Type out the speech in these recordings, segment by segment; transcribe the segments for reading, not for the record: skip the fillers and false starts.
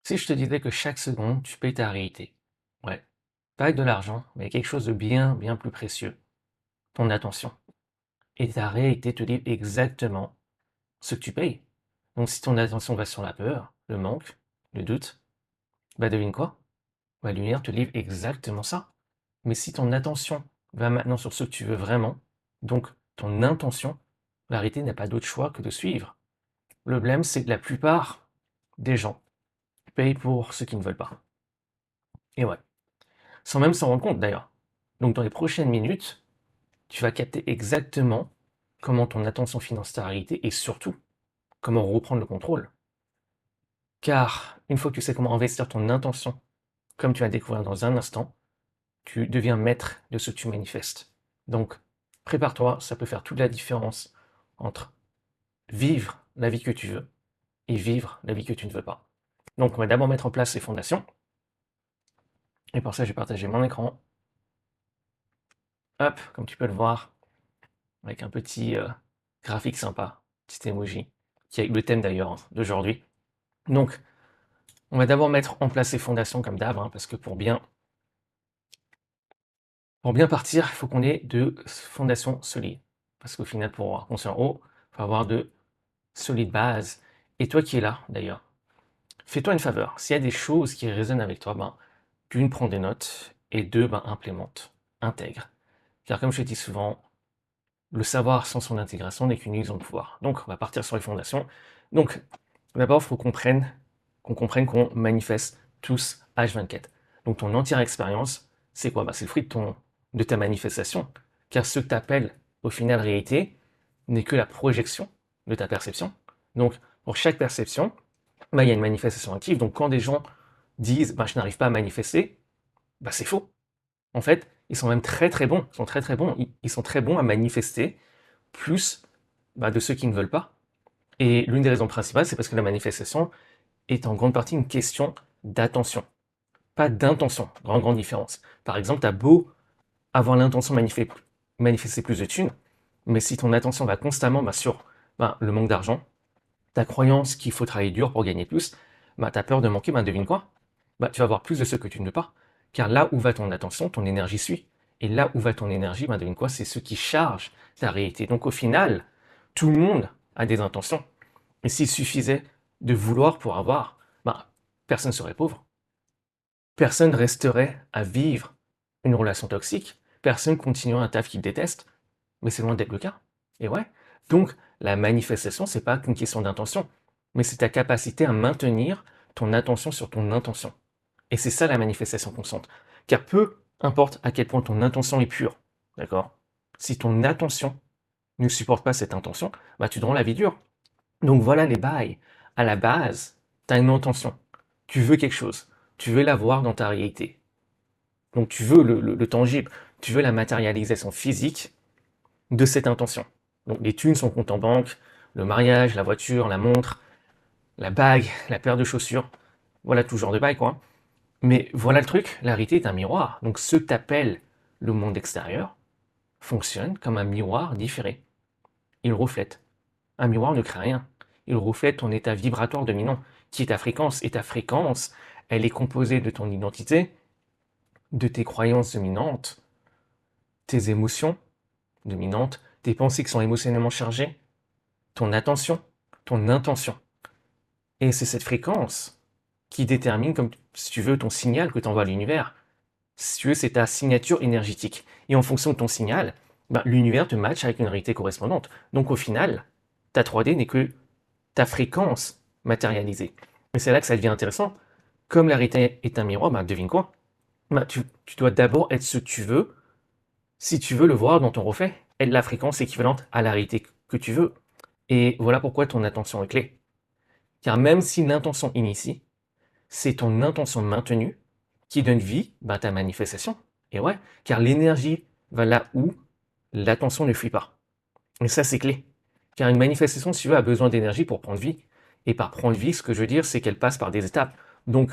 Si je te disais que chaque seconde, tu payes ta réalité. Ouais, pas avec de l'argent, mais quelque chose de bien, bien plus précieux. Ton attention. Et ta réalité te dit exactement ce que tu payes. Donc si ton attention va sur la peur, le manque, le doute, bah devine quoi? Bah la lumière te livre exactement ça. Mais si ton attention va maintenant sur ce que tu veux vraiment, donc ton intention, la réalité n'a pas d'autre choix que de suivre. Le problème, c'est que la plupart des gens payent pour ce qu'ils ne veulent pas. Et ouais. Sans même s'en rendre compte d'ailleurs. Donc dans les prochaines minutes, tu vas capter exactement comment ton attention finance ta réalité et surtout comment reprendre le contrôle. Car une fois que tu sais comment investir ton intention, comme tu vas découvrir dans un instant, tu deviens maître de ce que tu manifestes. Donc prépare-toi, ça peut faire toute la différence entre vivre la vie que tu veux et vivre la vie que tu ne veux pas. Donc on va d'abord mettre en place les fondations. Et pour ça, je vais partager mon écran. Hop, comme tu peux le voir, avec un petit graphique sympa, petit emoji, qui est le thème d'ailleurs d'aujourd'hui. Donc, on va d'abord mettre en place les fondations comme d'hab, hein, parce que pour bien partir, il faut qu'on ait de fondations solides. Parce qu'au final, pour construire en haut, il faut avoir de solides bases. Et toi qui es là, d'ailleurs, fais-toi une faveur. S'il y a des choses qui résonnent avec toi, ben, d'une, prends des notes, et deux, ben, implémente, intègre. Car comme je te dis souvent, le savoir sans son intégration n'est qu'une illusion de pouvoir. Donc, on va partir sur les fondations. Donc, d'abord, il faut qu'on comprenne qu'on manifeste tous H24. Donc, ton entière expérience, c'est quoi? Bah, c'est le fruit de ta manifestation. Car ce que tu appelles au final réalité n'est que la projection de ta perception. Donc, pour chaque perception, bah, il y a une manifestation active. Donc, quand des gens disent bah, je n'arrive pas à manifester, bah, c'est faux. En fait, ils sont même très très bons. Ils sont très très bons. Ils sont très bons à manifester plus bah, de ceux qui ne veulent pas. Et l'une des raisons principales, c'est parce que la manifestation est en grande partie une question d'attention, pas d'intention. Grande, grande différence. Par exemple, tu as beau avoir l'intention de manifester plus de thunes, mais si ton attention va constamment sur le manque d'argent, ta croyance qu'il faut travailler dur pour gagner plus, tu as peur de manquer, devine quoi? Tu vas avoir plus de ce que tu ne veux pas. Car là où va ton attention, ton énergie suit. Et là où va ton énergie, devine quoi? C'est ce qui charge ta réalité. Donc au final, tout le monde a des intentions. Et s'il suffisait de vouloir pour avoir, personne ne serait pauvre. Personne resterait à vivre une relation toxique. Personne continuerait un taf qu'il déteste. Mais c'est loin d'être le cas. Et ouais. Donc, la manifestation, c'est pas qu'une question d'intention, mais c'est ta capacité à maintenir ton attention sur ton intention. Et c'est ça la manifestation constante. Car peu importe à quel point ton intention est pure, d'accord? Si ton attention ne supporte pas cette intention, tu te rends la vie dure. Donc voilà les bails. À la base, tu as une intention. Tu veux quelque chose. Tu veux l'avoir dans ta réalité. Donc tu veux le tangible. Tu veux la matérialisation physique de cette intention. Donc les thunes, son compte en banque, le mariage, la voiture, la montre, la bague, la paire de chaussures. Voilà tout genre de bail, quoi. Mais voilà le truc, la réalité est un miroir. Donc ce que t'appelles le monde extérieur fonctionne comme un miroir différé. Il reflète. Un miroir ne crée rien. Il reflète ton état vibratoire dominant, qui est ta fréquence. Et ta fréquence, elle est composée de ton identité, de tes croyances dominantes, tes émotions dominantes, tes pensées qui sont émotionnellement chargées, ton attention, ton intention. Et c'est cette fréquence qui détermine, comme si tu veux, ton signal que tu envoies à l'univers. Si tu veux, c'est ta signature énergétique. Et en fonction de ton signal, l'univers te matche avec une réalité correspondante. Donc au final, ta 3D n'est que ta fréquence matérialisée. Et c'est là que ça devient intéressant. Comme la réalité est un miroir, devine quoi? Tu dois d'abord être ce que tu veux, si tu veux le voir dans ton reflet, être la fréquence équivalente à la réalité que tu veux. Et voilà pourquoi ton attention est clé. Car même si l'intention initie, c'est ton intention maintenue qui donne vie à ta manifestation. Et ouais, car l'énergie va là où l'attention ne fuit pas. Et ça, c'est clé. Car une manifestation, si tu veux, a besoin d'énergie pour prendre vie. Et par prendre vie, ce que je veux dire, c'est qu'elle passe par des étapes. Donc,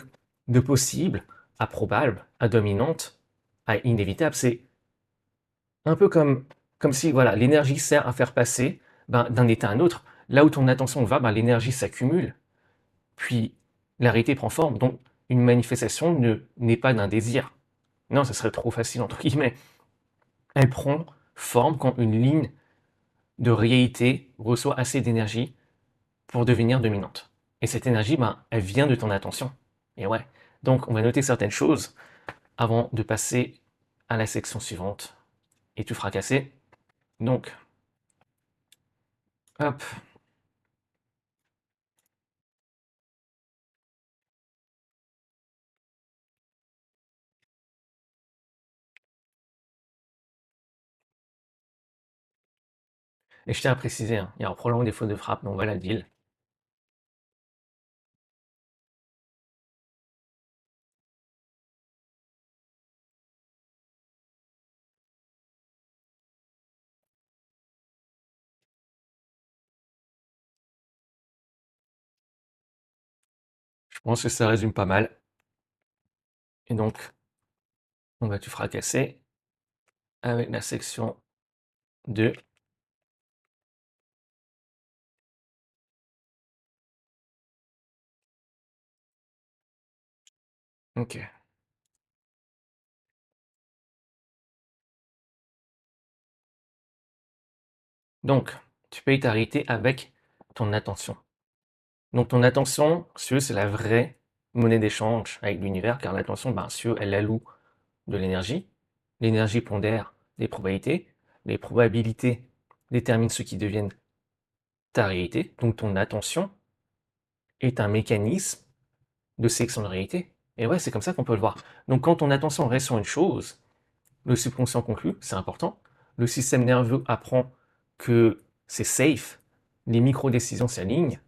de possible à probable, à dominante, à inévitable. C'est un peu comme si voilà, l'énergie sert à faire passer d'un état à un autre. Là où ton attention va, l'énergie s'accumule. Puis la réalité prend forme. Donc, une manifestation n'est pas d'un désir. Non, ça serait trop facile, entre guillemets. Elle prend forme quand une ligne de réalité reçoit assez d'énergie pour devenir dominante. Et cette énergie, ben, elle vient de ton attention. Et ouais. Donc, on va noter certaines choses avant de passer à la section suivante et tout fracasser. Donc, hop. Et je tiens à préciser, hein, il y a probablement des fautes de frappe, mais on va la deal. Je pense que ça résume pas mal. Et donc, on va tout fracasser avec la section 2. Ok. Donc, tu peux t'arrêter avec ton attention. Donc, ton attention, c'est la vraie monnaie d'échange avec l'univers, car l'attention, ben, elle alloue de l'énergie. L'énergie pondère des probabilités. Les probabilités déterminent ce qui deviennent ta réalité. Donc, ton attention est un mécanisme de sélection de réalité. Et ouais, c'est comme ça qu'on peut le voir. Donc, quand ton attention reste sur une chose, le subconscient conclut, c'est important. Le système nerveux apprend que c'est safe. Les micro-décisions s'alignent.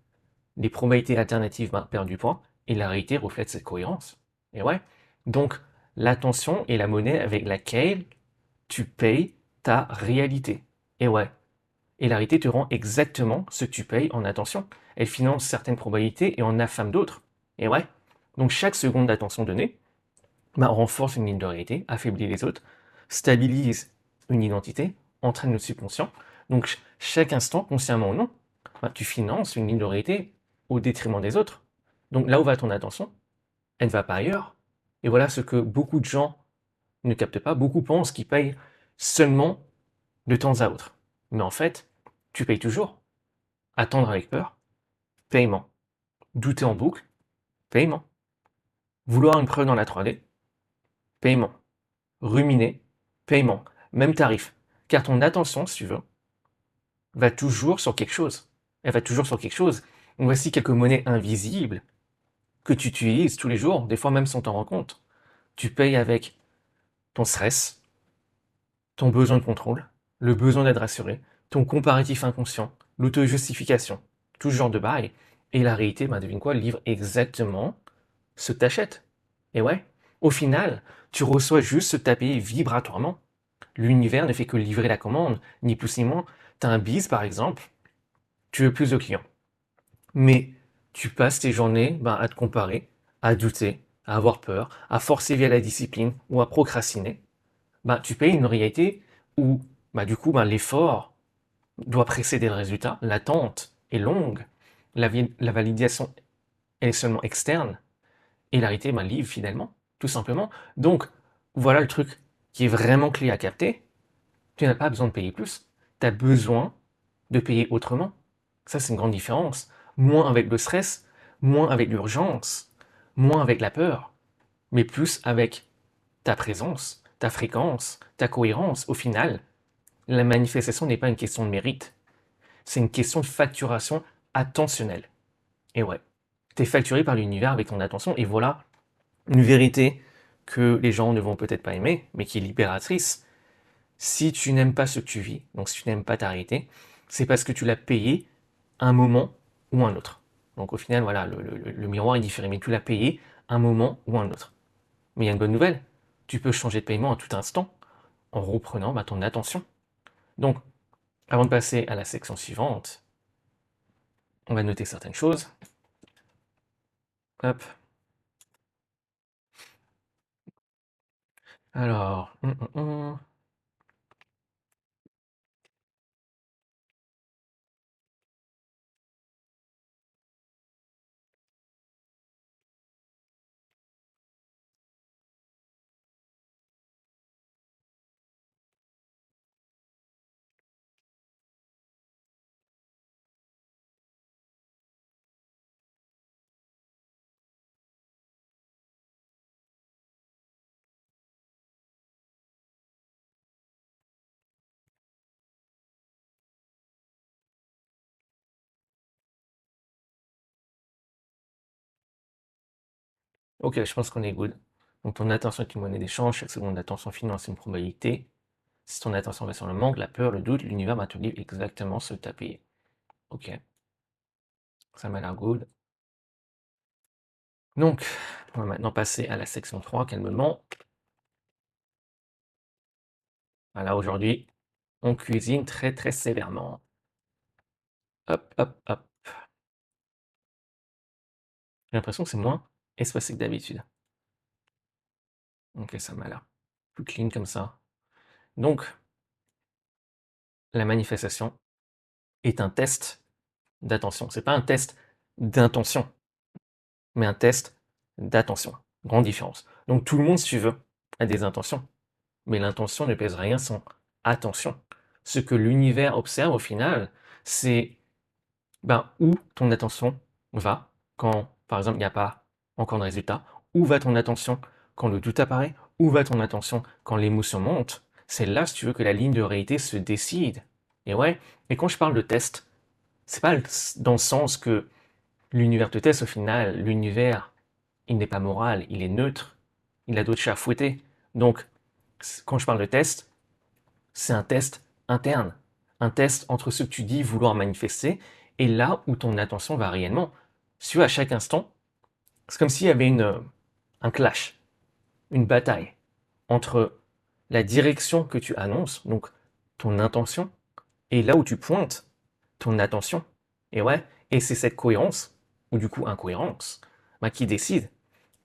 Les probabilités alternatives perdent du poids. Et la réalité reflète cette cohérence. Et ouais. Donc, l'attention est la monnaie avec laquelle tu payes ta réalité. Et ouais. Et la réalité te rend exactement ce que tu payes en attention. Elle finance certaines probabilités et en affame d'autres. Et ouais. Donc chaque seconde d'attention donnée renforce une ligne de réalité, affaiblit les autres, stabilise une identité, entraîne le subconscient. Donc chaque instant, consciemment ou non, tu finances une ligne de réalité au détriment des autres. Donc là où va ton attention, elle ne va pas ailleurs. Et voilà ce que beaucoup de gens ne captent pas. Beaucoup pensent qu'ils payent seulement de temps à autre. Mais en fait, tu payes toujours. Attendre avec peur, paiement. Douter en boucle, paiement. Vouloir une preuve dans la 3D, paiement. Ruminer, paiement. Même tarif. Car ton attention, si tu veux, va toujours sur quelque chose. Elle va toujours sur quelque chose. Donc voici quelques monnaies invisibles que tu utilises tous les jours, des fois même sans t'en rendre compte. Tu payes avec ton stress, ton besoin de contrôle, le besoin d'être rassuré, ton comparatif inconscient, l'auto-justification, tout ce genre de bail. Et la réalité, devine quoi, livre exactement ce que t'achètes. Et ouais, au final, tu reçois juste ce que t'as payé vibratoirement. L'univers ne fait que livrer la commande, ni plus ni moins. Tu as un biz, par exemple, tu veux plus de clients. Mais tu passes tes journées à te comparer, à douter, à avoir peur, à forcer via la discipline ou à procrastiner. Tu payes une réalité où, l'effort doit précéder le résultat. L'attente est longue. La validation elle est seulement externe. Et la réalité livre finalement, tout simplement. Donc, voilà le truc qui est vraiment clé à capter. Tu n'as pas besoin de payer plus. Tu as besoin de payer autrement. Ça, c'est une grande différence. Moins avec le stress, moins avec l'urgence, moins avec la peur, mais plus avec ta présence, ta fréquence, ta cohérence. Au final, la manifestation n'est pas une question de mérite, c'est une question de facturation attentionnelle. Et ouais, tu es facturé par l'univers avec ton attention, et voilà une vérité que les gens ne vont peut-être pas aimer, mais qui est libératrice. Si tu n'aimes pas ce que tu vis, donc si tu n'aimes pas ta réalité, c'est parce que tu l'as payé un moment ou un autre. Donc au final, voilà, le miroir est différent, mais tu l'as payé un moment ou un autre. Mais il y a une bonne nouvelle, tu peux changer de paiement à tout instant en reprenant ton attention. Donc, avant de passer à la section suivante, on va noter certaines choses. Hop. Alors, Ok, je pense qu'on est good. Donc ton attention est une monnaie d'échange, chaque seconde d'attention finance une probabilité. Si ton attention va sur le manque, la peur, le doute, l'univers va te dire exactement ce que t'as payé. Ok, ça m'a l'air good. Donc, on va maintenant passer à la section 3, calmement. Voilà, aujourd'hui, on cuisine très très sévèrement. Hop, hop, hop. J'ai l'impression que c'est moins espacé que d'habitude. Ok, ça m'a l'air plus clean comme ça. Donc, la manifestation est un test d'attention. C'est pas un test d'intention, mais un test d'attention. Grande différence. Donc tout le monde, si tu veux, a des intentions, mais l'intention ne pèse rien sans attention. Ce que l'univers observe au final, c'est où ton attention va quand, par exemple, il n'y a pas encore de résultat. Où va ton attention quand le doute apparaît? Où va ton attention quand l'émotion monte? C'est là, si tu veux, que la ligne de réalité se décide. Et ouais, et quand je parle de test, c'est pas dans le sens que l'univers te teste au final. L'univers, il n'est pas moral, il est neutre. Il a d'autres chats à fouetter. Donc, quand je parle de test, c'est un test interne. Un test entre ce que tu dis vouloir manifester et là où ton attention va réellement. Si tu veux, à chaque instant, c'est comme s'il y avait un clash, une bataille entre la direction que tu annonces, donc ton intention, et là où tu pointes ton attention. Et ouais, et c'est cette cohérence, ou du coup incohérence, qui décide.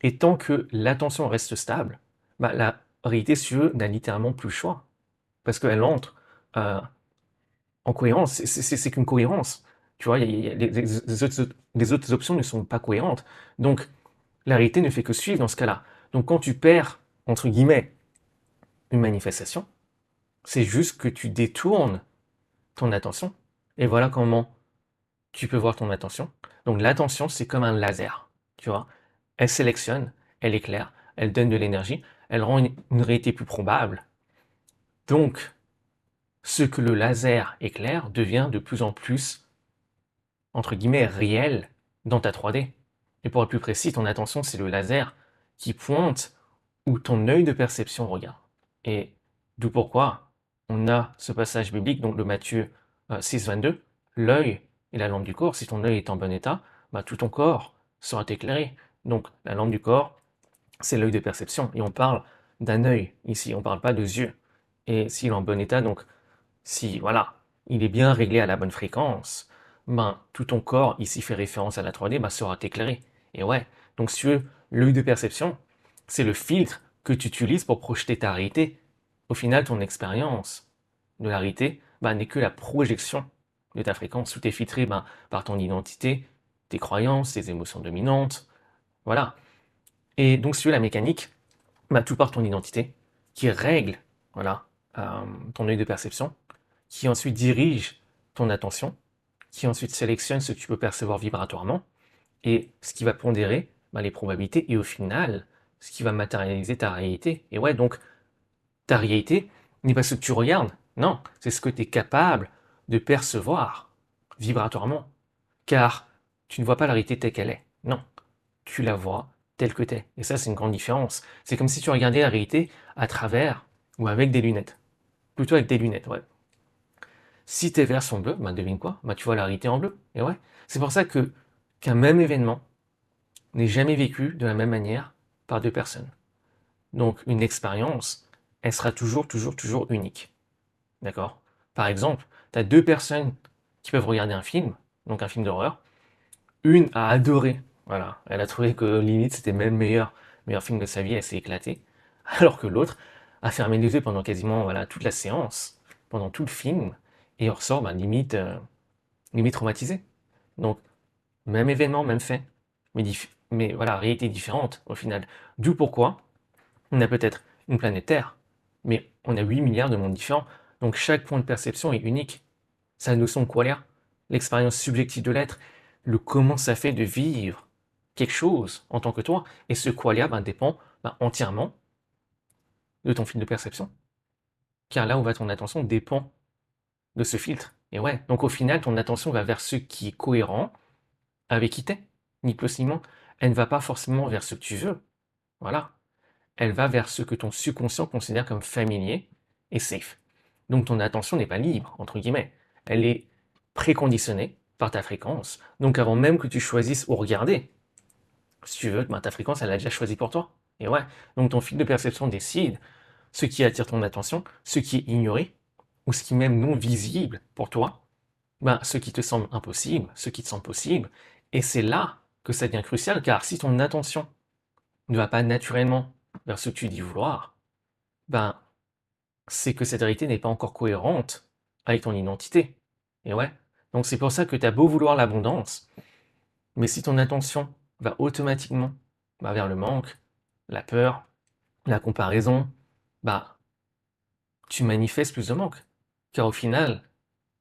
Et tant que l'attention reste stable, la réalité, si tu veux, n'a littéralement plus le choix. Parce qu'elle entre euh, en cohérence. C'est qu'une cohérence. Tu vois, les autres options ne sont pas cohérentes. Donc, la réalité ne fait que suivre dans ce cas-là. Donc, quand tu perds, entre guillemets, une manifestation, c'est juste que tu détournes ton attention. Et voilà comment tu peux voir ton attention. Donc, l'attention, c'est comme un laser. Tu vois, elle sélectionne, elle éclaire, elle donne de l'énergie, elle rend une réalité plus probable. Donc, ce que le laser éclaire devient de plus en plus, entre guillemets, réel dans ta 3D. Et pour être plus précis, ton attention, c'est le laser qui pointe où ton œil de perception regarde. Et d'où pourquoi on a ce passage biblique, donc le Matthieu 6, 22, l'œil est la lampe du corps. Si ton œil est en bon état, tout ton corps sera éclairé. Donc la lampe du corps, c'est l'œil de perception. Et on parle d'un œil ici, on ne parle pas de yeux. Et s'il est en bon état, donc si voilà, il est bien réglé à la bonne fréquence, tout ton corps, ici fait référence à la 3D, sera éclairé. Et ouais, donc si tu veux, l'œil de perception, c'est le filtre que tu utilises pour projeter ta réalité. Au final, ton expérience de la réalité n'est que la projection de ta fréquence. Tout est filtré par ton identité, tes croyances, tes émotions dominantes. Voilà. Et donc, si tu veux, la mécanique, tout part de ton identité, qui règle voilà, ton œil de perception, qui ensuite dirige ton attention, qui ensuite sélectionne ce que tu peux percevoir vibratoirement, et ce qui va pondérer les probabilités, et au final, ce qui va matérialiser ta réalité. Et ouais, donc, ta réalité n'est pas ce que tu regardes, non, c'est ce que tu es capable de percevoir vibratoirement. Car tu ne vois pas la réalité telle qu'elle est, non, tu la vois telle que t'es. Et ça, c'est une grande différence. C'est comme si tu regardais la réalité à travers ou avec des lunettes. Plutôt avec des lunettes, ouais. Si tes verres sont bleus, devine quoi? Tu vois la réalité en bleu. Et ouais, c'est pour ça que qu'un même événement n'est jamais vécu de la même manière par deux personnes. Donc une expérience, elle sera toujours, toujours, toujours unique. D'accord? Par exemple, tu as deux personnes qui peuvent regarder un film, donc un film d'horreur. Une a adoré, voilà, elle a trouvé que limite c'était même meilleur film de sa vie, elle s'est éclatée. Alors que l'autre a fermé les yeux pendant quasiment toute la séance, pendant tout le film, et ressort limite traumatisé. Donc, même événement, même fait, mais voilà, réalité différente au final. D'où pourquoi on a peut-être une planète Terre, mais on a 8 milliards de mondes différents. Donc chaque point de perception est unique. Sa notion de qualia, l'expérience subjective de l'être, le comment ça fait de vivre quelque chose en tant que toi. Et ce qualia dépend entièrement de ton fil de perception. Car là où va ton attention dépend de ce filtre. Et ouais, donc au final, ton attention va vers ce qui est cohérent avec qui t'es, ni plus ni moins. Elle ne va pas forcément vers ce que tu veux. Voilà. Elle va vers ce que ton subconscient considère comme familier et safe. Donc ton attention n'est pas libre, entre guillemets. Elle est préconditionnée par ta fréquence. Donc avant même que tu choisisses où regarder, si tu veux, ben, ta fréquence, elle a déjà choisi pour toi. Et ouais, donc ton fil de perception décide ce qui attire ton attention, ce qui est ignoré, ou ce qui est même non visible pour toi, ben, ce qui te semble impossible, ce qui te semble possible. Et c'est là que ça devient crucial, car si ton attention ne va pas naturellement vers ce que tu dis vouloir, ben, c'est que cette vérité n'est pas encore cohérente avec ton identité. Et ouais, donc c'est pour ça que tu as beau vouloir l'abondance, mais si ton attention va automatiquement vers le manque, la peur, la comparaison, bah, tu manifestes plus de manque. Car au final,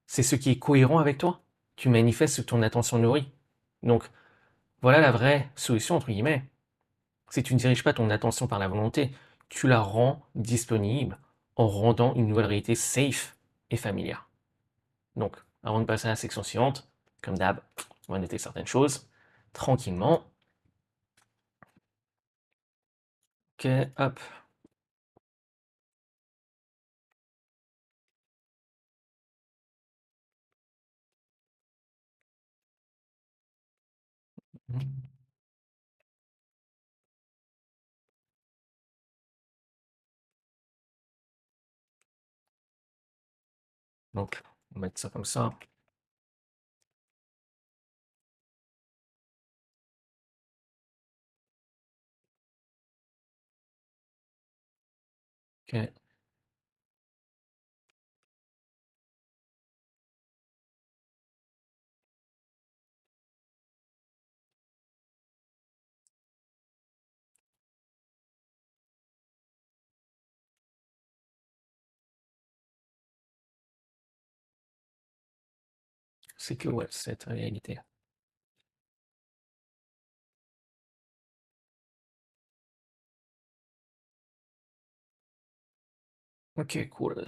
c'est ce qui est cohérent avec toi. Tu manifestes ce que ton attention nourrit. Donc, voilà la vraie solution, entre guillemets. Si tu ne diriges pas ton attention par la volonté, tu la rends disponible en rendant une nouvelle réalité safe et familière. Donc, avant de passer à la section suivante, comme d'hab, on va noter certaines choses tranquillement. Ok, hop. Donc, on va mettre ça comme ça. Ok, c'est que ouais, cette réalité. Ok, cool.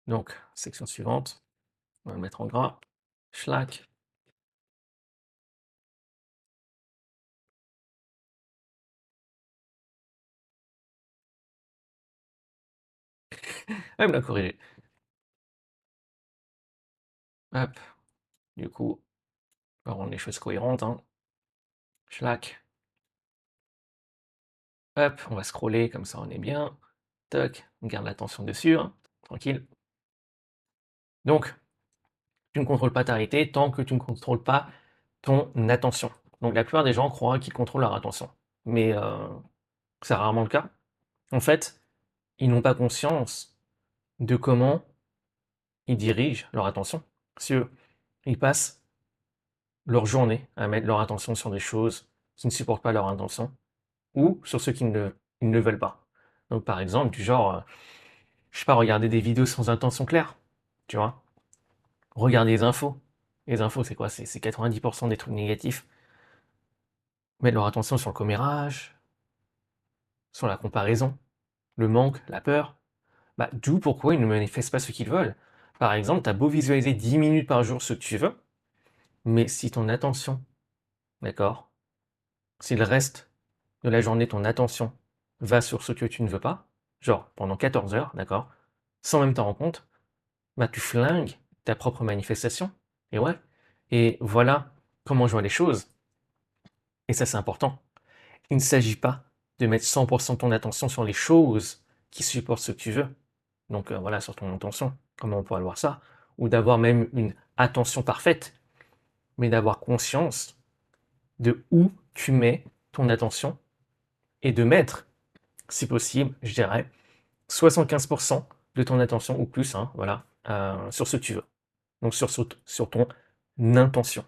Donc, section suivante, on va le mettre en gras. Schlack. Ah, il me l'a corrigé. Hop, du coup, on va rendre les choses cohérentes. Hein. Schlack. Hop, on va scroller, comme ça on est bien. Toc, on garde l'attention dessus, hein. Tranquille. Donc, tu ne contrôles pas ta réalité tant que tu ne contrôles pas ton attention. Donc la plupart des gens croient qu'ils contrôlent leur attention. Mais c'est rarement le cas. En fait, ils n'ont pas conscience de comment ils dirigent leur attention. Si eux, ils passent leur journée à mettre leur attention sur des choses qui ne supportent pas leur intention ou sur ceux qui ils ne veulent pas. Donc par exemple, du genre, je sais pas, regarder des vidéos sans intention claire, tu vois. Regarder les infos. Les infos, c'est quoi? C'est 90% des trucs négatifs. Mettre leur attention sur le commérage, sur la comparaison, le manque, la peur. Bah, d'où pourquoi ils ne manifestent pas ce qu'ils veulent. Par exemple, tu as beau visualiser 10 minutes par jour ce que tu veux, mais si ton attention, d'accord, si le reste de la journée, ton attention va sur ce que tu ne veux pas, genre pendant 14 heures, d'accord, sans même t'en rendre compte, bah tu flingues ta propre manifestation. Et ouais. Et voilà comment je vois les choses. Et ça, c'est important. Il ne s'agit pas de mettre 100% de ton attention sur les choses qui supportent ce que tu veux. Donc voilà, sur ton intention, comment on pourrait voir ça, ou d'avoir même une attention parfaite, mais d'avoir conscience de où tu mets ton attention et de mettre, si possible, je dirais, 75% de ton attention ou plus, hein, voilà, sur ce que tu veux. Donc sur ton intention.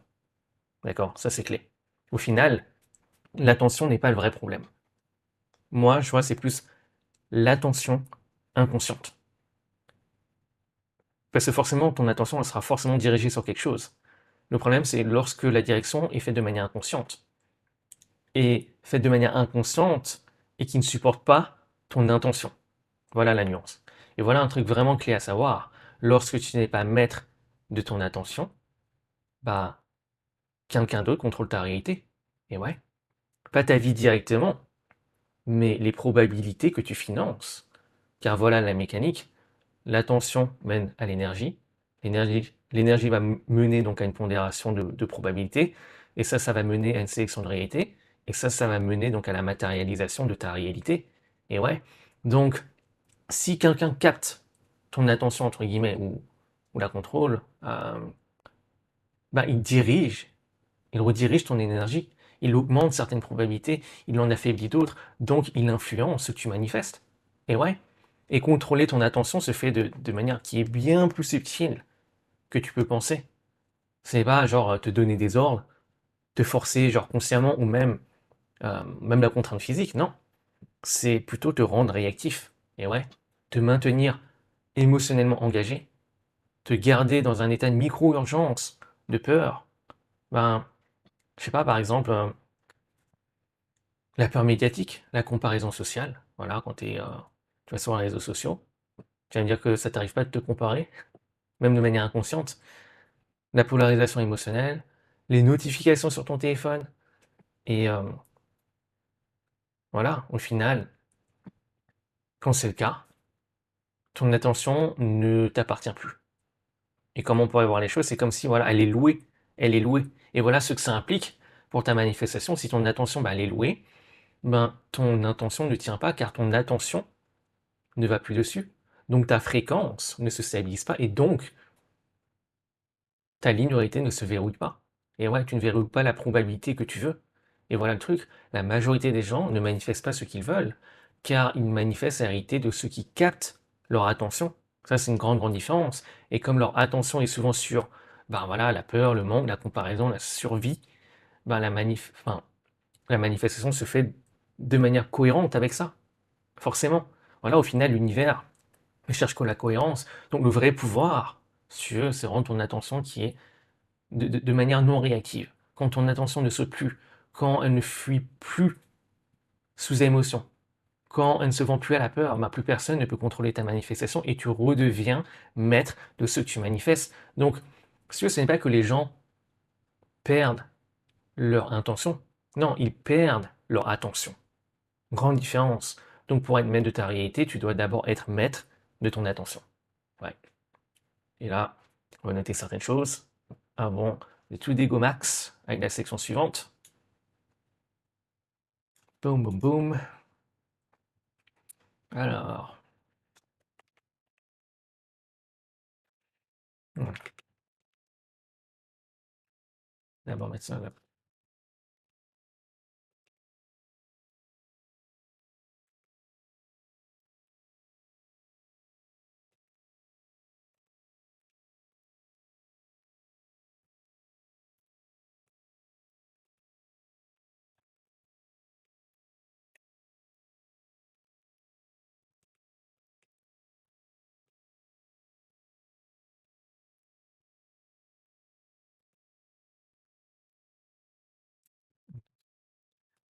D'accord? Ça c'est clé. Au final, l'attention n'est pas le vrai problème. Moi, je vois, c'est plus l'attention inconsciente. Parce que forcément, ton attention, elle sera forcément dirigée sur quelque chose. Le problème, c'est lorsque la direction est faite de manière inconsciente. Et faite de manière inconsciente et qui ne supporte pas ton intention. Voilà la nuance. Et voilà un truc vraiment clé à savoir. Lorsque tu n'es pas maître de ton attention, bah, quelqu'un d'autre contrôle ta réalité. Et ouais, pas ta vie directement, mais les probabilités que tu finances. Car voilà la mécanique. L'attention mène à l'énergie. L'énergie va mener donc à une pondération de probabilité. Et ça va mener à une sélection de réalité. Et ça va mener donc à la matérialisation de ta réalité. Et ouais. Donc, si quelqu'un capte ton attention, entre guillemets, ou la contrôle, bah, il redirige ton énergie. Il augmente certaines probabilités, il en affaiblit d'autres, donc il influence ce que tu manifestes. Et ouais. Et contrôler ton attention se fait de manière qui est bien plus subtile que tu peux penser. C'est pas genre te donner des ordres, te forcer genre consciemment ou même la contrainte physique, non. C'est plutôt te rendre réactif. Et ouais, te maintenir émotionnellement engagé, te garder dans un état de micro-urgence, de peur. Ben, je sais pas, par exemple, la peur médiatique, la comparaison sociale. Voilà, quand tu vas sur les réseaux sociaux, tu vas me dire que ça t'arrive pas de te comparer, même de manière inconsciente. La polarisation émotionnelle, les notifications sur ton téléphone. Et voilà, au final, quand c'est le cas, ton attention ne t'appartient plus. Et comment on pourrait voir les choses, c'est comme si voilà, elle est louée. Elle est louée. Et voilà ce que ça implique pour ta manifestation. Si ton attention, bah, elle est louée, ben, ton intention ne tient pas car ton attention ne va plus dessus. Donc ta fréquence ne se stabilise pas et donc ta linéarité ne se verrouille pas. Et ouais, tu ne verrouilles pas la probabilité que tu veux. Et voilà le truc, la majorité des gens ne manifestent pas ce qu'ils veulent, car ils manifestent la réalité de ceux qui captent leur attention. Ça, c'est une grande, grande différence. Et comme leur attention est souvent sur ben voilà, la peur, le manque, la comparaison, la survie, ben la manifestation se fait de manière cohérente avec ça, forcément. Voilà, au final, l'univers ne cherche que la cohérence. Donc le vrai pouvoir, si tu veux, c'est rendre ton attention qui est de manière non réactive. Quand ton attention ne saute plus, quand elle ne fuit plus sous émotion, quand elle ne se vend plus à la peur, bah, plus personne ne peut contrôler ta manifestation et tu redeviens maître de ce que tu manifestes. Donc, si tu veux, ce n'est pas que les gens perdent leur intention. Non, ils perdent leur attention. Grande différence. Donc, pour être maître de ta réalité, tu dois d'abord être maître de ton attention. Ouais. Et là, on va noter certaines choses avant de tout dégo max avec la section suivante. Boum, boum, boum. Alors, d'abord mettre ça là.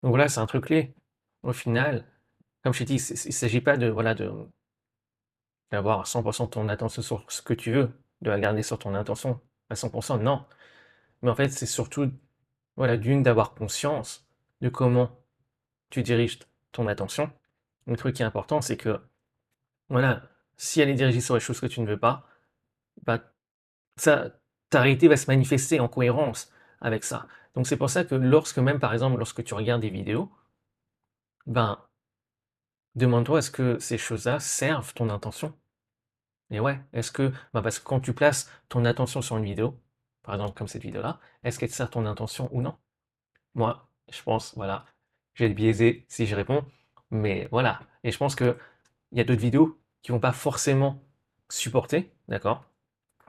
Donc voilà, c'est un truc clé. Au final, comme je t'ai dit, il ne s'agit pas de, voilà, d'avoir 100% de ton attention sur ce que tu veux, de la garder sur ton intention à 100%, non. Mais en fait, c'est surtout, voilà, d'une, d'avoir conscience de comment tu diriges ton attention. Le truc qui est important, c'est que, voilà, si elle est dirigée sur les choses que tu ne veux pas, bah, ça, ta réalité va se manifester en cohérence avec ça. Donc c'est pour ça que lorsque même, par exemple, lorsque tu regardes des vidéos, ben, demande-toi est-ce que ces choses-là servent ton intention? Et ouais, est-ce que, ben parce que quand tu places ton attention sur une vidéo, par exemple comme cette vidéo-là, est-ce qu'elle sert ton intention ou non? Moi, je pense, voilà, je vais être biaisé si je réponds, mais voilà. Et je pense que il y a d'autres vidéos qui vont pas forcément supporter, d'accord?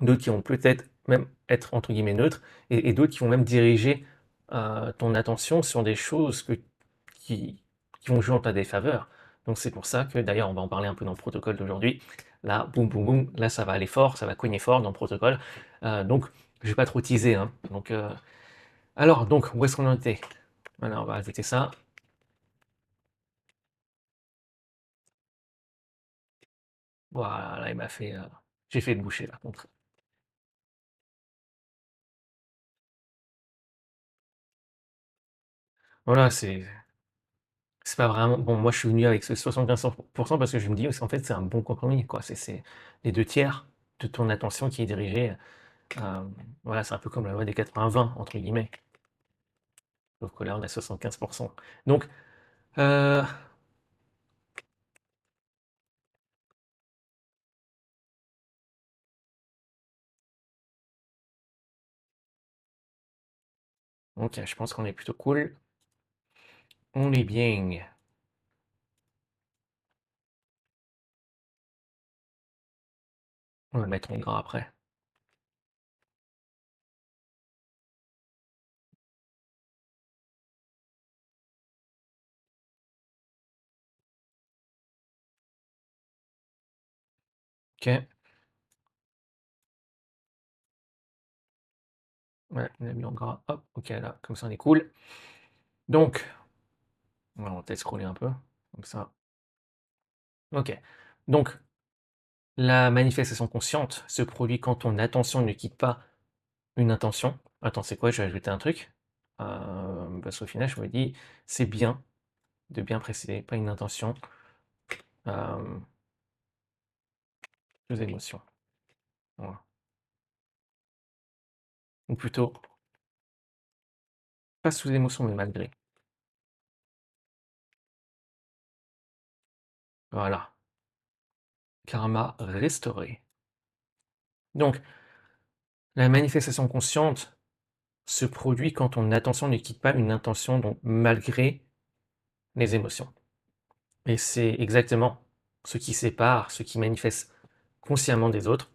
D'autres qui vont peut-être même être entre guillemets neutres, et d'autres qui vont même diriger ton attention sur des choses qui, qui vont jouer en ta défaveur. Donc c'est pour ça que d'ailleurs on va en parler un peu dans le protocole d'aujourd'hui. Là, boum boum boum, là ça va aller fort, ça va cogner fort dans le protocole. Donc je vais pas trop teaser. Hein. Donc, alors donc où est-ce qu'on en était? Alors on va ajouter ça. Voilà, là, il m'a fait. J'ai fait le boucher par contre. Voilà, c'est pas vraiment. Bon, moi, je suis venu avec ce 75% parce que je me dis, en fait, c'est un bon compromis, quoi. C'est les deux tiers de ton attention qui est dirigée. euh, voilà, c'est un peu comme la loi des 80-20, entre guillemets. Sauf que là, on a 75%. Donc, euh, ok, je pense qu'on est plutôt cool. On est bien. On va mettre en gras après. Ok. Ouais, on a mis en gras. Hop, ok, là, comme ça, on est cool. Donc, on va peut-être scroller un peu. Comme ça. Ok. Donc, la manifestation consciente se produit quand ton attention ne quitte pas une intention. Attends, c'est quoi? Je vais ajouter un truc. Parce qu'au final, je me dis, c'est bien de bien préciser, pas une intention, euh, deux émotions. Voilà. Ou plutôt, pas sous émotion, mais malgré. Voilà. Karma restauré. Donc, la manifestation consciente se produit quand ton attention ne quitte pas une intention, donc malgré les émotions. Et c'est exactement ce qui sépare, ce qui manifeste consciemment des autres.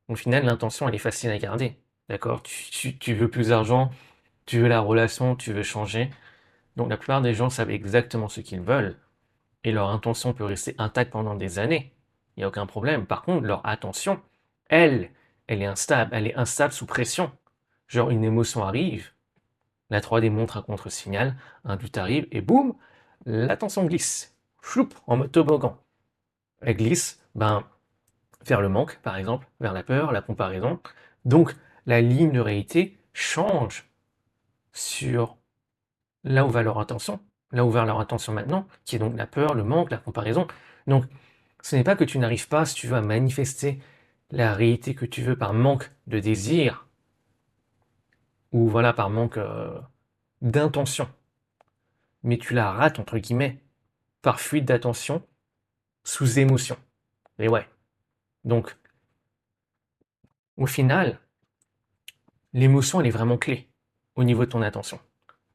Au final, l'intention, elle est facile à garder. D'accord? Tu veux plus d'argent, tu veux la relation, tu veux changer. Donc la plupart des gens savent exactement ce qu'ils veulent et leur intention peut rester intacte pendant des années. Il n'y a aucun problème. Par contre, leur attention, elle, elle est instable. Elle est instable sous pression. Genre une émotion arrive, la 3D montre un contre-signal, un but arrive et boum, l'attention glisse. Chloup, en mode toboggan. Elle glisse, ben, vers le manque, par exemple, vers la peur, la comparaison. Donc, la ligne de réalité change sur là où va leur attention, là où va leur attention maintenant, qui est donc la peur, le manque, la comparaison. Donc, ce n'est pas que tu n'arrives pas, si tu veux, à manifester la réalité que tu veux par manque de désir, ou voilà, par manque d'intention, mais tu la rates, entre guillemets, par fuite d'attention, sous émotion. Et ouais. Donc, au final, l'émotion, elle est vraiment clé au niveau de ton attention.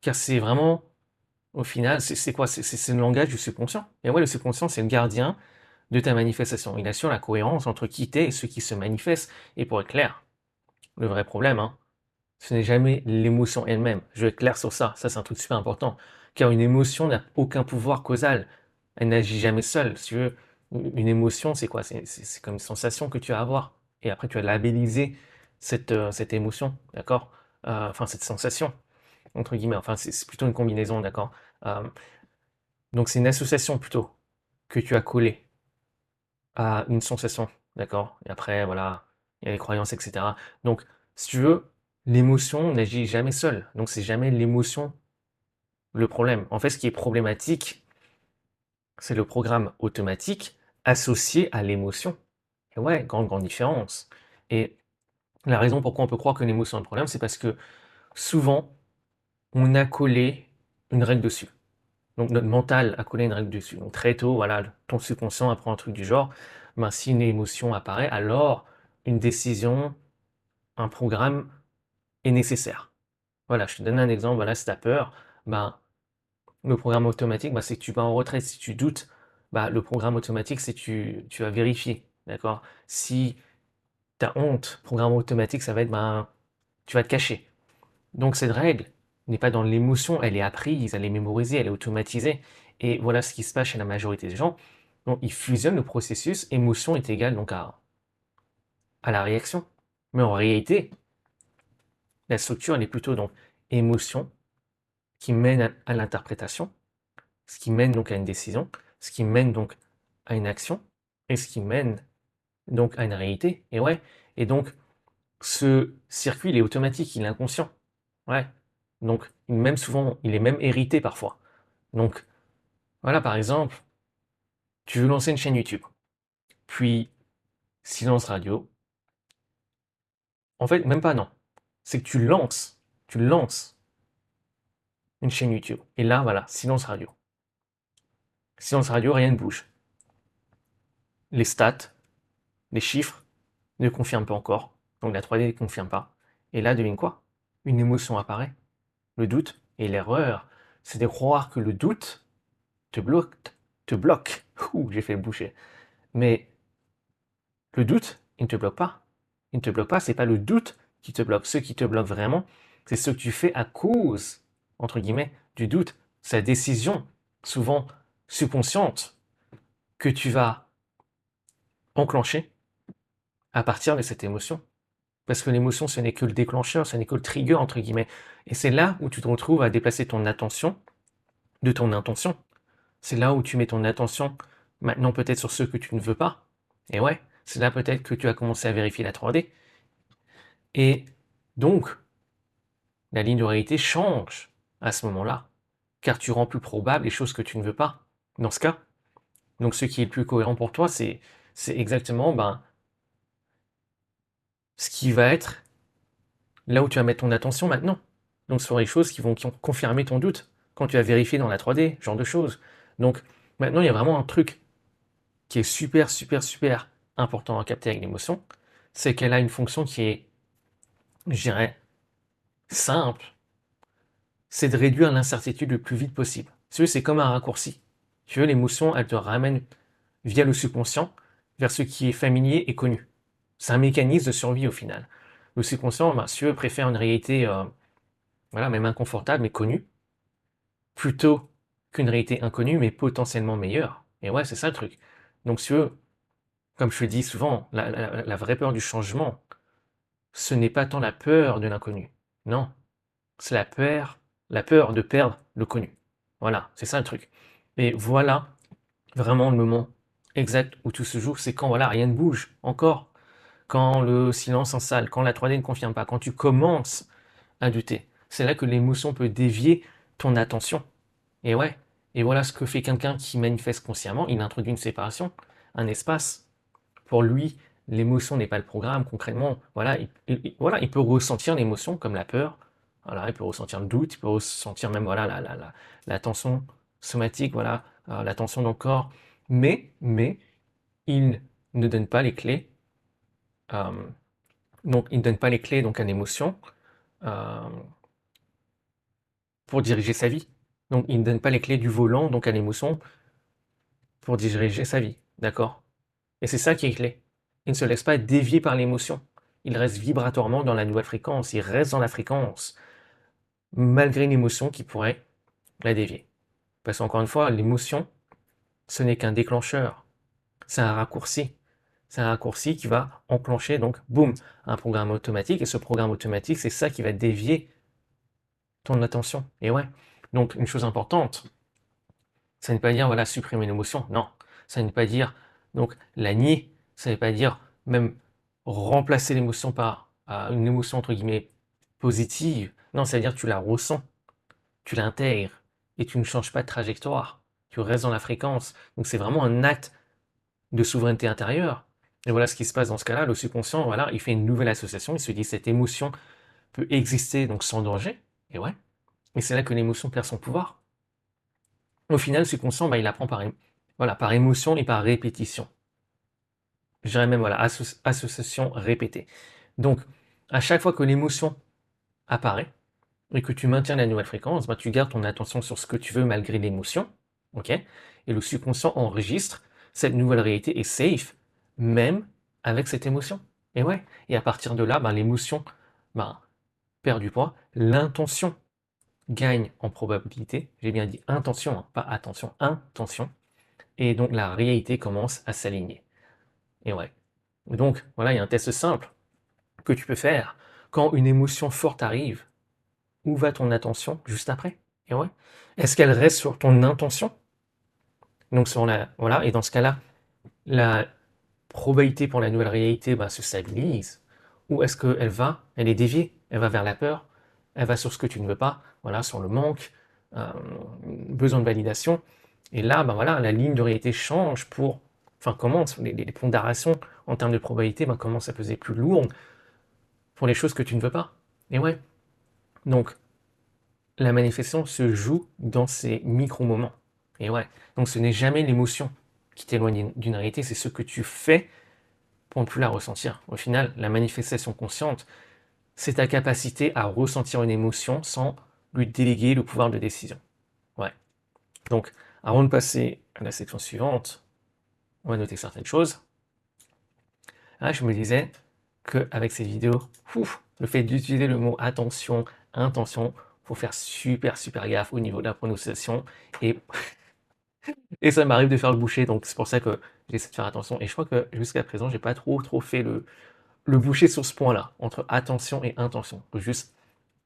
Car c'est vraiment, au final, c'est quoi? C'est le langage du subconscient. Et ouais, le subconscient, c'est le gardien de ta manifestation. Il assure la cohérence entre qui t'es et ce qui se manifeste. Et pour être clair, le vrai problème, hein, ce n'est jamais l'émotion elle-même. Je vais être clair sur ça. Ça, c'est un truc super important. Car une émotion n'a aucun pouvoir causal. Elle n'agit jamais seule. Si tu veux, une émotion, c'est quoi? C'est comme une sensation que tu vas avoir. Et après, tu vas labelliser cette émotion, d'accord? Enfin, cette sensation, entre guillemets. Enfin, c'est plutôt une combinaison, d'accord? Euh, donc, c'est une association plutôt que tu as collée à une sensation, d'accord? Et après, voilà, il y a les croyances, etc. Donc, si tu veux, l'émotion n'agit jamais seule. Donc, c'est jamais l'émotion le problème. En fait, ce qui est problématique, c'est le programme automatique associé à l'émotion. Et ouais, grande différence. Et la raison pourquoi on peut croire que l'émotion est le problème, c'est parce que souvent, on a collé une règle dessus. Donc notre mental a collé une règle dessus. Donc très tôt, voilà, ton subconscient apprend un truc du genre, ben, si une émotion apparaît, alors une décision, un programme est nécessaire. Voilà, je te donne un exemple, voilà, si tu as peur, ben, le programme automatique, ben, c'est que tu vas en retrait. Si tu doutes, ben, le programme automatique, c'est que tu vas vérifier. D'accord? Si tu as honte, programme automatique, ça va être, ben, tu vas te cacher. Donc cette règle n'est pas dans l'émotion, elle est apprise, elle est mémorisée, elle est automatisée. Et voilà ce qui se passe chez la majorité des gens. Donc ils fusionnent le processus, émotion est égale donc à la réaction. Mais en réalité, la structure elle est plutôt donc émotion qui mène à l'interprétation, ce qui mène donc à une décision, ce qui mène donc à une action, et ce qui mène donc à une réalité. Et ouais, et donc ce circuit il est automatique, il est inconscient. Ouais. Donc, même souvent, il est même hérité parfois. Donc, voilà, par exemple, tu veux lancer une chaîne YouTube, puis silence radio. En fait, même pas non. C'est que tu lances une chaîne YouTube. Et là, voilà, silence radio. Silence radio, rien ne bouge. Les stats, les chiffres ne confirment pas encore. Donc la 3D ne confirme pas. Et là, devine quoi? Une émotion apparaît. Le doute et l'erreur. C'est de croire que le doute te bloque. Te bloque. Ouh, j'ai fait le boucher. Mais le doute, il ne te bloque pas. Il ne te bloque pas, c'est pas le doute qui te bloque. Ce qui te bloque vraiment, c'est ce que tu fais à cause, entre guillemets, du doute. Sa décision, souvent subconsciente, que tu vas enclencher à partir de cette émotion. Parce que l'émotion, ce n'est que le déclencheur, ce n'est que le trigger, entre guillemets. Et c'est là où tu te retrouves à déplacer ton attention de ton intention. C'est là où tu mets ton attention maintenant peut-être sur ce que tu ne veux pas. Et ouais, c'est là peut-être que tu as commencé à vérifier la 3D. Et donc, la ligne de réalité change à ce moment-là, car tu rends plus probable les choses que tu ne veux pas. Dans ce cas, donc ce qui est le plus cohérent pour toi, c'est exactement ce qui va être là où tu vas mettre ton attention maintenant. Donc ce sont les choses qui vont confirmer ton doute quand tu as vérifié dans la 3D, ce genre de choses. Donc maintenant, il y a vraiment un truc qui est super, super, super important à capter avec l'émotion, c'est qu'elle a une fonction qui est, je dirais, simple, c'est de réduire l'incertitude le plus vite possible. Tu veux, c'est comme un raccourci. Tu veux, l'émotion, elle te ramène via le subconscient vers ce qui est familier et connu. C'est un mécanisme de survie au final. Le subconscient, si tu veux, préfère une réalité, voilà, même inconfortable, mais connue, plutôt qu'une réalité inconnue, mais potentiellement meilleure. Et ouais, c'est ça le truc. Donc, si tu veux, comme je le dis souvent, la vraie peur du changement, ce n'est pas tant la peur de l'inconnu. Non, c'est la peur de perdre le connu. Voilà, c'est ça le truc. Et voilà vraiment le moment exact où tout se joue, c'est quand voilà, rien ne bouge encore, quand le silence s'installe, quand la 3D ne confirme pas, quand tu commences à douter. C'est là que l'émotion peut dévier ton attention. Et ouais, et voilà ce que fait quelqu'un qui manifeste consciemment, il introduit une séparation, un espace. Pour lui, l'émotion n'est pas le programme, concrètement. Voilà, voilà, il peut ressentir l'émotion comme la peur, voilà, il peut ressentir le doute, il peut ressentir même voilà, la tension somatique, voilà, la tension dans le corps, mais il ne donne pas les clés. euh, donc, il ne donne pas les clés donc, à l'émotion euh, pour diriger sa vie. Donc, il ne donne pas les clés du volant donc à l'émotion pour diriger sa vie. D'accord? Et c'est ça qui est clé. Il ne se laisse pas dévier par l'émotion. Il reste vibratoirement dans la nouvelle fréquence. Il reste dans la fréquence, malgré une émotion qui pourrait la dévier. Parce qu'encore une fois, l'émotion, ce n'est qu'un déclencheur. C'est un raccourci. C'est un raccourci qui va enclencher, donc, boum, un programme automatique. Et ce programme automatique, c'est ça qui va dévier ton attention. Et ouais. Donc, une chose importante, ça ne veut pas dire, voilà, supprimer l'émotion. Non. Ça ne veut pas dire, donc, la nier. Ça ne veut pas dire, même, remplacer l'émotion par une émotion, entre guillemets, positive. Non, ça veut dire que tu la ressens, tu l'intègres, et tu ne changes pas de trajectoire. Tu restes dans la fréquence. Donc, c'est vraiment un acte de souveraineté intérieure. Et voilà ce qui se passe dans ce cas-là. Le subconscient, voilà, il fait une nouvelle association. Il se dit, cette émotion peut exister, donc, sans danger. Et ouais. Et c'est là que l'émotion perd son pouvoir. Au final, le subconscient, il apprend voilà, par émotion et par répétition. Je dirais même, voilà, association répétée. Donc, à chaque fois que l'émotion apparaît et que tu maintiens la nouvelle fréquence, tu gardes ton attention sur ce que tu veux malgré l'émotion, ok? Et le subconscient enregistre cette nouvelle réalité est safe, même avec cette émotion. Et ouais, et à partir de là, l'émotion perd du poids, l'intention gagne en probabilité, j'ai bien dit intention, hein, pas attention, intention, et donc la réalité commence à s'aligner. Et ouais. Donc voilà, il y a un test simple que tu peux faire quand une émotion forte arrive. Où va ton attention juste après? Et ouais. Est-ce qu'elle reste sur ton intention? Donc sur voilà, et dans ce cas-là, la probabilité pour la nouvelle réalité se stabilise. Ou est-ce qu'elle elle est déviée, elle va vers la peur, elle va sur ce que tu ne veux pas, voilà, sur le manque, euh, besoin de validation. Et là, ben voilà, la ligne de réalité change pour, enfin, commence, les pondérations en termes de probabilité commencent à peser plus lourd pour les choses que tu ne veux pas. Et ouais, donc la manifestation se joue dans ces micro-moments. Et ouais, donc ce n'est jamais l'émotion qui t'éloigne d'une réalité, c'est ce que tu fais pour ne plus la ressentir. Au final, la manifestation consciente, c'est ta capacité à ressentir une émotion sans lui déléguer le pouvoir de décision. Ouais. Donc, avant de passer à la section suivante, on va noter certaines choses. Là, je me disais qu'avec ces vidéos, le fait d'utiliser le mot attention, intention, faut faire super gaffe au niveau de la prononciation. Et, et ça m'arrive de faire le boucher, donc c'est pour ça que j'essaie de faire attention. Et je crois que jusqu'à présent, j'ai pas trop fait le boucher sur ce point-là, entre attention et intention. Faut juste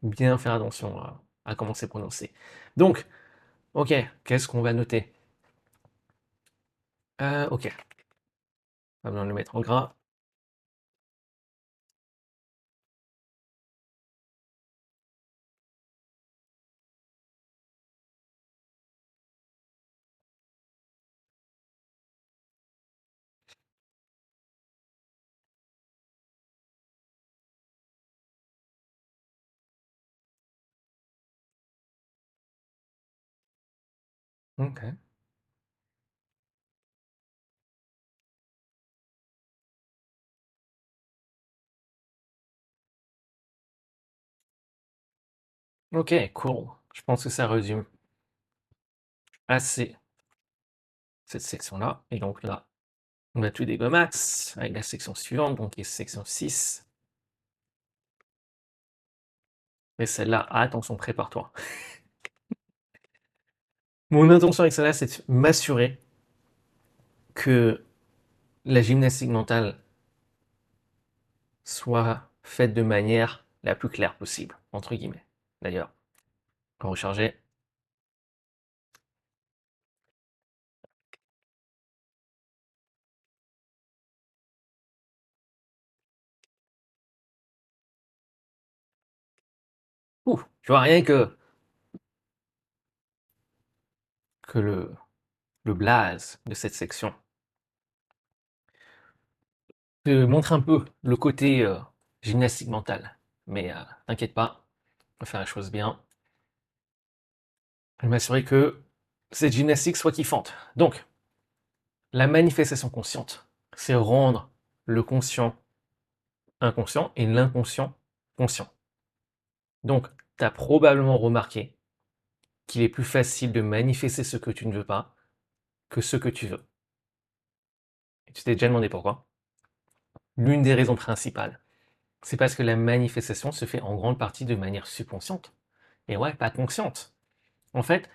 bien faire attention à comment c'est prononcé. Donc, ok, qu'est-ce qu'on va noter? Ok, pas besoin de le mettre en gras. Ok, ok, cool. Je pense que ça résume assez cette section-là. Et donc là, on a tout des Gomax avec la section suivante, donc qui est section 6. Mais celle-là, attention, prépare-toi. Mon intention avec celle-là, c'est de m'assurer que la gymnastique mentale soit faite de manière la plus claire possible, entre guillemets. D'ailleurs, quand recharger, tu vois, rien que le blaze de cette section te montre un peu le côté gymnastique mentale. Mais t'inquiète pas, on va faire la chose bien. Je vais m'assurer que cette gymnastique soit kiffante. Donc, la manifestation consciente, c'est rendre le conscient inconscient et l'inconscient conscient. Donc, tu as probablement remarqué qu'il est plus facile de manifester ce que tu ne veux pas que ce que tu veux. Et tu t'es déjà demandé pourquoi? L'une des raisons principales, c'est parce que la manifestation se fait en grande partie de manière subconsciente. Et ouais, pas consciente. En fait,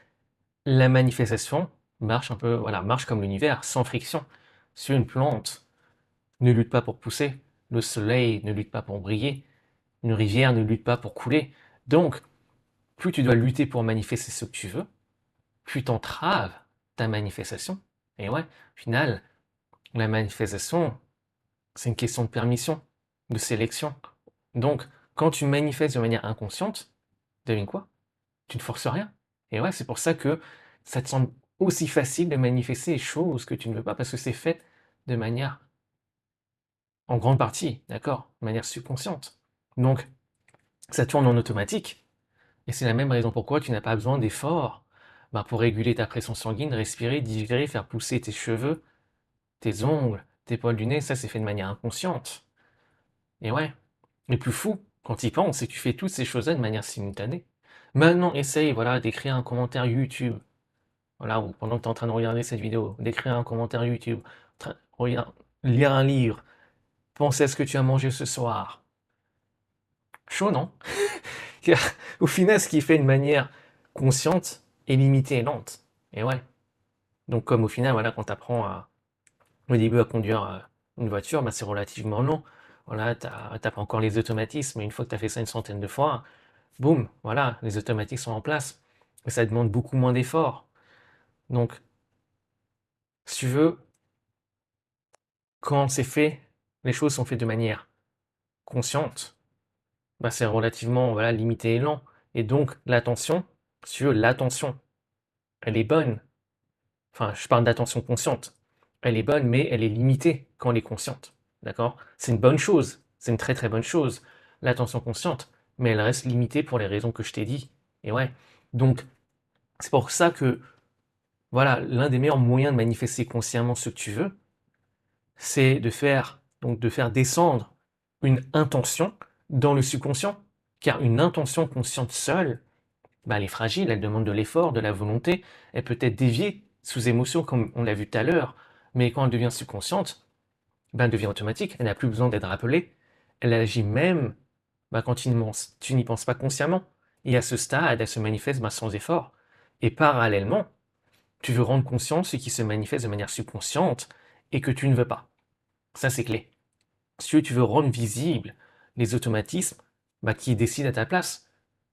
la manifestation marche un peu, voilà, marche comme l'univers, sans friction. Si une plante ne lutte pas pour pousser, le soleil ne lutte pas pour briller, une rivière ne lutte pas pour couler. Donc, plus tu dois lutter pour manifester ce que tu veux, plus t'entraves ta manifestation. Et ouais, au final, la manifestation, c'est une question de permission, de sélection. Donc, quand tu manifestes de manière inconsciente, devine quoi? Tu ne forces rien. Et ouais, c'est pour ça que ça te semble aussi facile de manifester les choses que tu ne veux pas, parce que c'est fait de manière, en grande partie, d'accord, de manière subconsciente. Donc, ça tourne en automatique. Et c'est la même raison pourquoi tu n'as pas besoin d'efforts pour réguler ta pression sanguine, respirer, digérer, faire pousser tes cheveux, tes ongles, tes poils du nez. Ça, c'est fait de manière inconsciente. Et ouais, le plus fou, quand tu y penses, c'est que tu fais toutes ces choses-là de manière simultanée. Maintenant, essaye, voilà, d'écrire un commentaire YouTube. Voilà, ou pendant que tu es en train de regarder cette vidéo, d'écrire un commentaire YouTube, lire un livre, penser à ce que tu as mangé ce soir. Chaud, non? Au final, ce qui fait de manière consciente est limité et lente. Et ouais. Donc, comme au final, voilà, quand tu apprends au début à conduire une voiture, c'est relativement long. Voilà, t'as pas encore les automatismes, mais une fois que tu as fait ça une centaine de fois, boum, voilà, les automatismes sont en place. Et ça demande beaucoup moins d'efforts. Donc, si tu veux, quand c'est fait, les choses sont faites de manière consciente, bah, c'est relativement voilà, limité et lent. Et donc, l'attention, si tu veux, l'attention, elle est bonne. Enfin, je parle d'attention consciente. Elle est bonne, mais elle est limitée quand elle est consciente. D'accord? C'est une bonne chose. C'est une très très bonne chose, l'attention consciente, mais elle reste limitée pour les raisons que je t'ai dit. Et ouais. Donc, c'est pour ça que, voilà, l'un des meilleurs moyens de manifester consciemment ce que tu veux, c'est de faire descendre une intention dans le subconscient. Car une intention consciente seule, bah, elle est fragile, elle demande de l'effort, de la volonté, elle peut être déviée sous émotion, comme on l'a vu tout à l'heure. Mais quand elle devient subconsciente, bah, elle devient automatique, elle n'a plus besoin d'être rappelée. Elle agit même bah, quand tu n'y penses pas consciemment. Et à ce stade, elle se manifeste bah, sans effort. Et parallèlement, tu veux rendre conscient ce qui se manifeste de manière subconsciente et que tu ne veux pas. Ça, c'est clé. Si tu veux rendre visibles les automatismes bah, qui décident à ta place.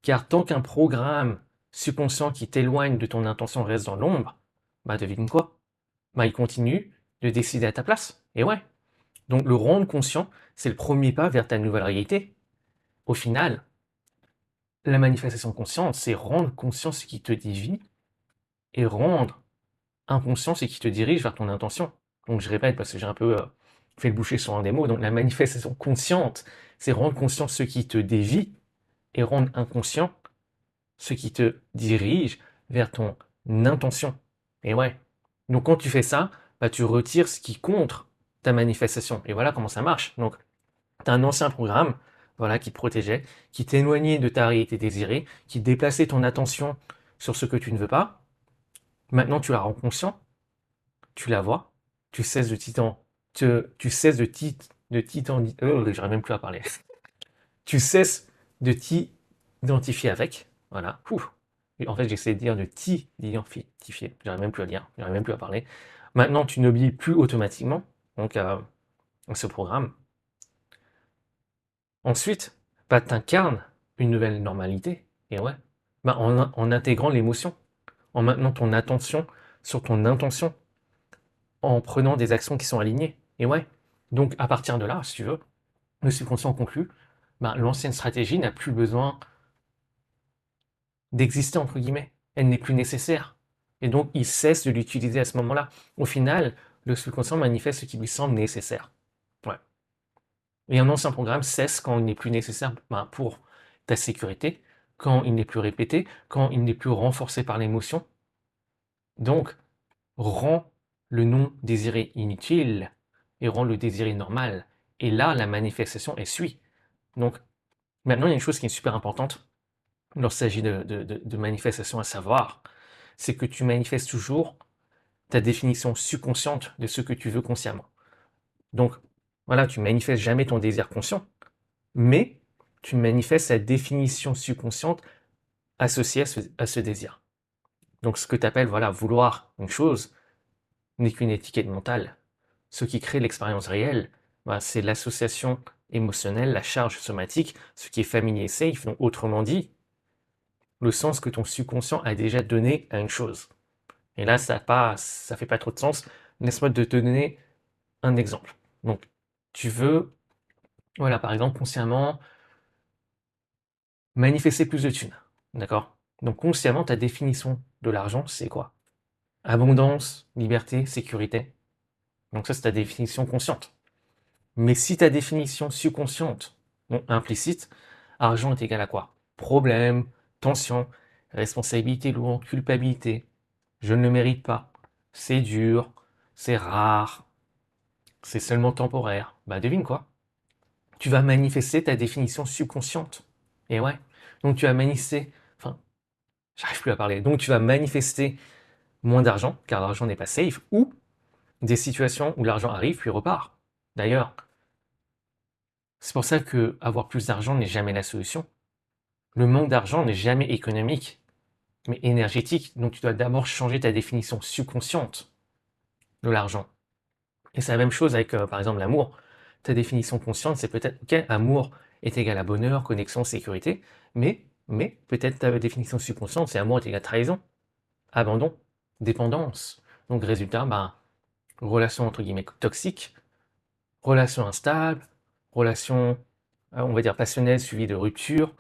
Car tant qu'un programme subconscient qui t'éloigne de ton intention reste dans l'ombre, bah devine quoi? Bah il continue de décider à ta place. Et ouais. Donc le rendre conscient, c'est le premier pas vers ta nouvelle réalité. Au final, la manifestation consciente, c'est rendre conscient ce qui te dévie et rendre inconscient ce qui te dirige vers ton intention. Donc je répète parce que j'ai un peu fait le boucher sur un des mots. Donc la manifestation consciente, c'est rendre conscient ce qui te dévie et rendre inconscient ce qui te dirige vers ton intention. Et ouais. Donc quand tu fais ça, bah, tu retires ce qui contre ta manifestation. Et voilà comment ça marche. Donc tu as un ancien programme voilà, qui te protégeait, qui t'éloignait de ta réalité désirée, qui déplaçait ton attention sur ce que tu ne veux pas. Maintenant, tu la rends conscient, tu la vois, tu cesses de titan, tu cesses de titan, j'arrive même plus à parler. Tu cesses de t'identifier avec, voilà. Ouf. Et en fait, j'essaie de dire de t'identifier. J'arrive même plus à dire, j'arrive même plus à parler. Maintenant, tu n'oublies plus automatiquement donc ce programme. Ensuite, bah, tu incarnes une nouvelle normalité. Et ouais, bah, en intégrant l'émotion, en maintenant ton attention sur ton intention, en prenant des actions qui sont alignées. Et ouais, donc à partir de là, si tu veux, le subconscient conclut, bah, l'ancienne stratégie n'a plus besoin d'exister, entre guillemets. Elle n'est plus nécessaire. Et donc, il cesse de l'utiliser à ce moment-là. Au final, le subconscient manifeste ce qui lui semble nécessaire. Ouais. Et un ancien programme cesse quand il n'est plus nécessaire ben, pour ta sécurité, quand il n'est plus répété, quand il n'est plus renforcé par l'émotion. Donc, rend le non désiré inutile et rend le désiré normal. Et là, la manifestation, elle suit. Donc, maintenant, il y a une chose qui est super importante lorsqu'il s'agit de manifestation à savoir, c'est que tu manifestes toujours ta définition subconsciente de ce que tu veux consciemment. Donc, voilà, tu manifestes jamais ton désir conscient, mais tu manifestes la définition subconsciente associée à ce désir. Donc, ce que tu appelles, voilà, vouloir une chose n'est qu'une étiquette mentale. Ce qui crée l'expérience réelle, bah, c'est l'association émotionnelle, la charge somatique, ce qui est familier et safe. Donc, autrement dit, le sens que ton subconscient a déjà donné à une chose. Et là, ça fait pas trop de sens. Laisse-moi te donner un exemple. Donc, tu veux, voilà, par exemple, consciemment manifester plus de thunes. D'accord? Donc, consciemment, ta définition de l'argent, c'est quoi? Abondance, liberté, sécurité. Donc, ça, c'est ta définition consciente. Mais si ta définition subconsciente, donc implicite, argent est égal à quoi? Problème, tension, responsabilité lourde, culpabilité. Je ne le mérite pas. C'est dur, c'est rare, c'est seulement temporaire. Bah devine quoi? Tu vas manifester ta définition subconsciente. Et ouais. Donc tu vas manifester, enfin, j'arrive plus à parler. Donc tu vas manifester moins d'argent, car l'argent n'est pas safe, ou des situations où l'argent arrive puis repart. D'ailleurs, c'est pour ça que avoir plus d'argent n'est jamais la solution. Le manque d'argent n'est jamais économique, mais énergétique. Donc tu dois d'abord changer ta définition subconsciente de l'argent. Et c'est la même chose avec, par exemple, l'amour. Ta définition consciente, c'est peut-être, ok, amour est égal à bonheur, connexion, sécurité, mais peut-être ta définition subconsciente, c'est amour est égal à trahison, abandon, dépendance. Donc, résultat, ben, relation entre guillemets toxique, relation instable, relation on va dire passionnel suivi de rupture,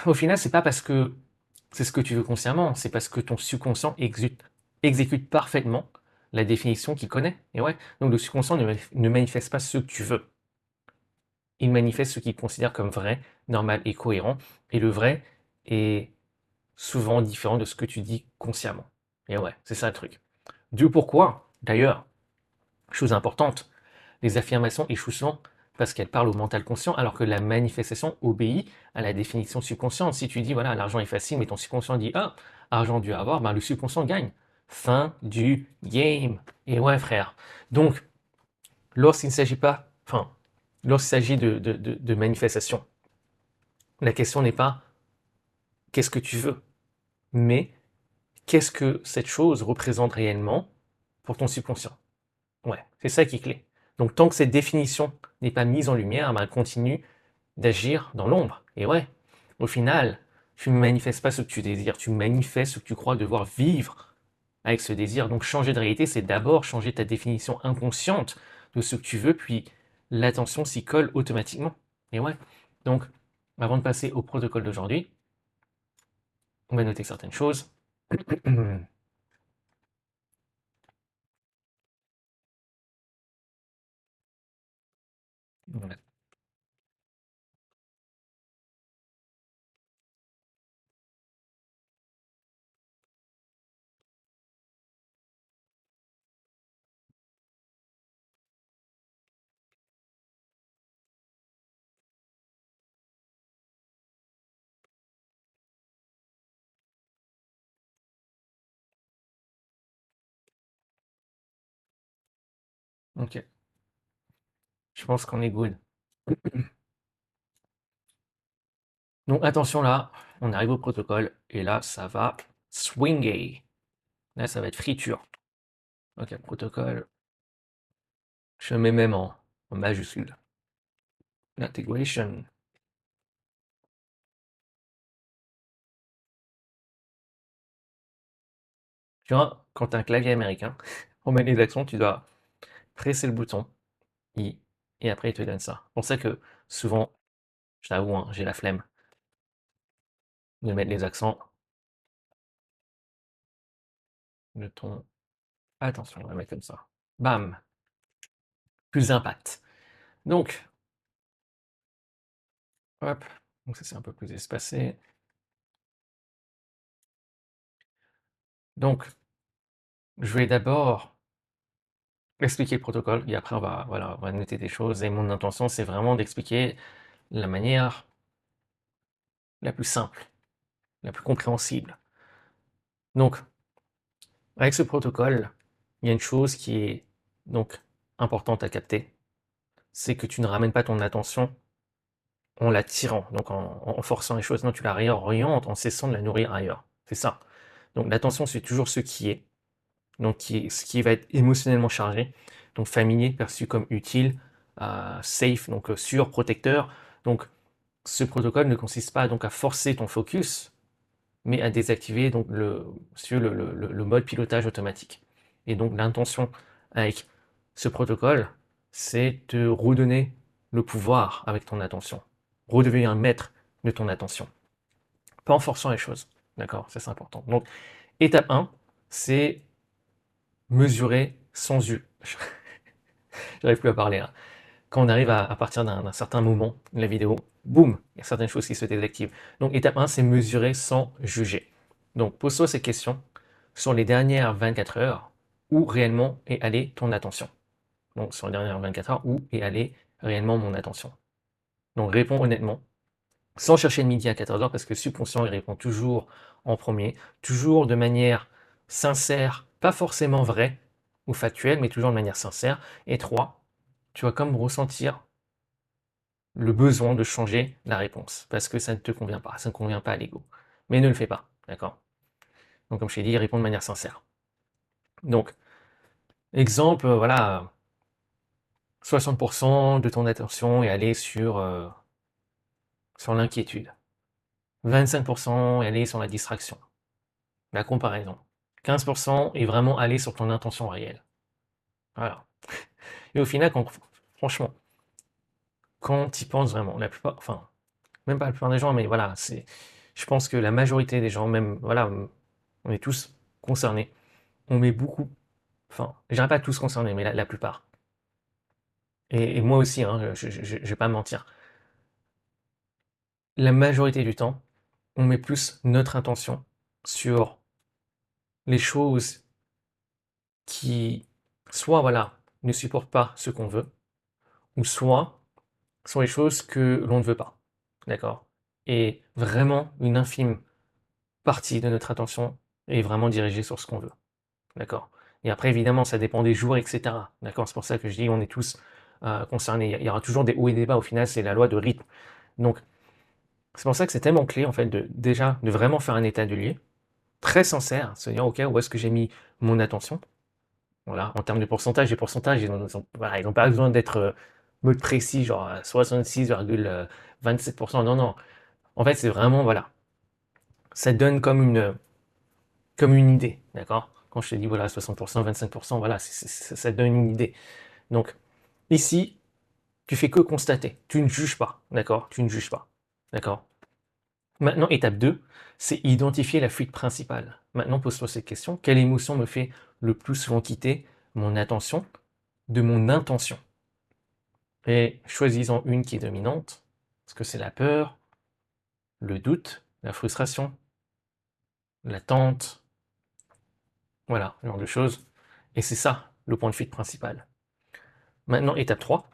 au final, c'est pas parce que c'est ce que tu veux consciemment, c'est parce que ton subconscient exécute parfaitement la définition qu'il connaît. Et ouais, donc le subconscient ne manifeste pas ce que tu veux. Il manifeste ce qu'il considère comme vrai, normal et cohérent. Et le vrai est souvent différent de ce que tu dis consciemment. Et ouais, c'est ça le truc. D'où pourquoi, d'ailleurs, chose importante, les affirmations échouent souvent parce qu'elles parlent au mental conscient, alors que la manifestation obéit à la définition subconsciente. Si tu dis, voilà, l'argent est facile, mais ton subconscient dit, ah, argent dû à avoir, ben, le subconscient gagne. Fin du game. Et ouais, frère. Donc, lorsqu'il ne s'agit pas, enfin, lorsqu'il s'agit de manifestation, la question n'est pas qu'est-ce que tu veux, mais qu'est-ce que cette chose représente réellement pour ton subconscient. Ouais, c'est ça qui est clé. Donc, tant que cette définition n'est pas mise en lumière, ben, elle continue d'agir dans l'ombre. Et ouais, au final, tu ne manifestes pas ce que tu désires, tu manifestes ce que tu crois devoir vivre avec ce désir. Donc changer de réalité, c'est d'abord changer ta définition inconsciente de ce que tu veux, puis l'attention s'y colle automatiquement. Et ouais, donc avant de passer au protocole d'aujourd'hui, on va noter certaines choses. Voilà. Ok, je pense qu'on est good. Donc attention là, on arrive au protocole, et là ça va swinger. Là ça va être friture. Ok, protocole, je mets même en majuscule. Integration. Tu vois, quand tu as un clavier américain, pour mettre les accents, tu dois presser le bouton I, et après il te donne ça. C'est pour ça que souvent, je t'avoue, hein, j'ai la flemme de mettre les accents, le ton. Attention, on va mettre comme ça. Bam, plus d'impact. Donc, hop, donc ça c'est un peu plus espacé. Donc, je vais d'abord expliquer le protocole, et après voilà, on va noter des choses. Et mon intention, c'est vraiment d'expliquer la manière la plus simple, la plus compréhensible. Donc, avec ce protocole, il y a une chose qui est donc importante à capter, c'est que tu ne ramènes pas ton attention en la tirant, donc en forçant les choses. Non, tu la réorientes en cessant de la nourrir ailleurs. C'est ça. Donc l'attention, c'est toujours ce qui est, donc ce qui va être émotionnellement chargé, donc familier, perçu comme utile, safe, donc sûr, protecteur. Donc ce protocole ne consiste pas donc à forcer ton focus, mais à désactiver donc le mode pilotage automatique. Et donc l'intention avec ce protocole, c'est de redonner le pouvoir avec ton attention. Redevenir un maître de ton attention. Pas en forçant les choses. D'accord? Ça c'est important. Donc, étape 1, c'est mesurer sans U. J'arrive plus à parler là. Quand on arrive à partir d'un certain moment de la vidéo, boum, il y a certaines choses qui se désactivent. Donc étape 1, c'est mesurer sans juger. Donc pose-toi ces questions sur les dernières 24 heures, où réellement est allée ton attention. Donc sur les dernières 24 heures, où est allée réellement mon attention. Donc réponds honnêtement, sans chercher le midi à 14 heures, parce que le subconscient il répond toujours en premier, toujours de manière sincère, pas forcément vraie ou factuelle, mais toujours de manière sincère. Et 3, tu vas comme ressentir le besoin de changer la réponse, parce que ça ne te convient pas, ça ne convient pas à l'ego. Mais ne le fais pas, d'accord? Donc comme je t'ai dit, réponds de manière sincère. Donc, exemple, voilà, 60% de ton attention est allée sur l'inquiétude. 25% est allée sur la distraction, la comparaison. 15% est vraiment allé sur ton intention réelle. Voilà. Et au final, franchement, quand tu y penses vraiment. La plupart, enfin, même pas la plupart des gens, mais voilà, je pense que la majorité des gens, même, voilà, on est tous concernés. On met beaucoup, enfin, je dirais pas tous concernés, mais la plupart. Et moi aussi, hein, je vais pas mentir. La majorité du temps, on met plus notre intention sur les choses qui, soit, voilà, ne supportent pas ce qu'on veut, ou soit sont les choses que l'on ne veut pas. D'accord? Et vraiment, une infime partie de notre attention est vraiment dirigée sur ce qu'on veut. D'accord? Et après, évidemment, ça dépend des jours, etc. D'accord? C'est pour ça que je dis on est tous concernés. Il y aura toujours des hauts et des bas. Au final, c'est la loi de rythme. Donc, c'est pour ça que c'est tellement clé, en fait, déjà, de vraiment faire un état de lieu, très sincère, se dire, OK, où est-ce que j'ai mis mon attention? Voilà, en termes de pourcentage, les pourcentages, voilà, ils n'ont pas besoin d'être mode précis, genre 66,27%. Non, non. En fait, c'est vraiment, voilà, ça donne comme une idée, d'accord? Quand je te dis, voilà, 60%, 25%, voilà, ça donne une idée. Donc, ici, tu fais que constater. Tu ne juges pas, d'accord? Tu ne juges pas, d'accord? Maintenant, étape 2, c'est identifier la fuite principale. Maintenant, pose-toi cette question. Quelle émotion me fait le plus souvent quitter mon attention de mon intention? Et choisis-en une qui est dominante. Est-ce que c'est la peur, le doute, la frustration, l'attente? Voilà, ce genre de choses. Et c'est ça, le point de fuite principal. Maintenant, étape 3,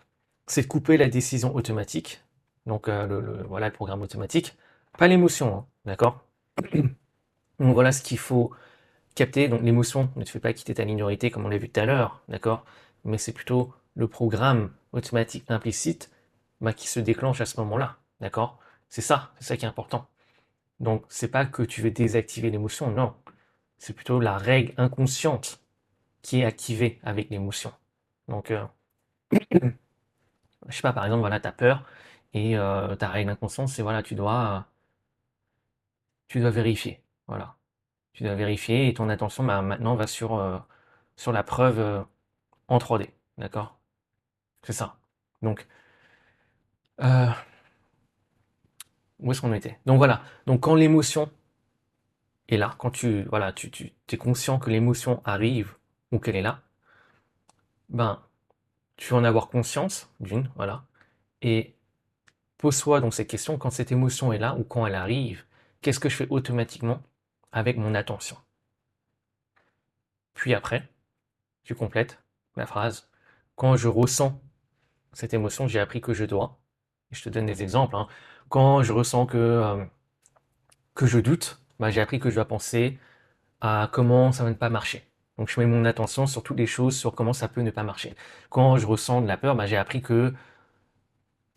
c'est de couper la décision automatique. Donc, voilà, le programme automatique. Pas l'émotion, hein, d'accord? Donc, voilà ce qu'il faut capter. Donc, l'émotion ne te fait pas quitter ta linéarité comme on l'a vu tout à l'heure, d'accord? Mais c'est plutôt le programme automatique implicite qui se déclenche à ce moment-là, d'accord? C'est ça qui est important. Donc, c'est pas que tu veux désactiver l'émotion, non. C'est plutôt la règle inconsciente qui est activée avec l'émotion. Donc, je sais pas, par exemple, voilà, tu as peur et ta règle inconsciente, c'est voilà, tu dois vérifier. Voilà. Tu dois vérifier et ton attention maintenant va sur la preuve en 3D. D'accord? C'est ça. Donc, euh, où est-ce qu'on était? Donc voilà. Donc quand l'émotion est là, quand voilà, tu es conscient que l'émotion arrive ou qu'elle est là, ben, tu vas en avoir conscience, d'une, voilà. Et pose-toi donc cette question, quand cette émotion est là ou quand elle arrive, qu'est-ce que je fais automatiquement avec mon attention? Puis après, tu complètes la phrase. Quand je ressens cette émotion, j'ai appris que je dois. Et je te donne des exemples, hein. Quand je ressens que je doute, bah, j'ai appris que je dois penser à comment ça va ne pas marcher. Donc je mets mon attention sur toutes les choses, sur comment ça peut ne pas marcher. Quand je ressens de la peur, bah, j'ai appris que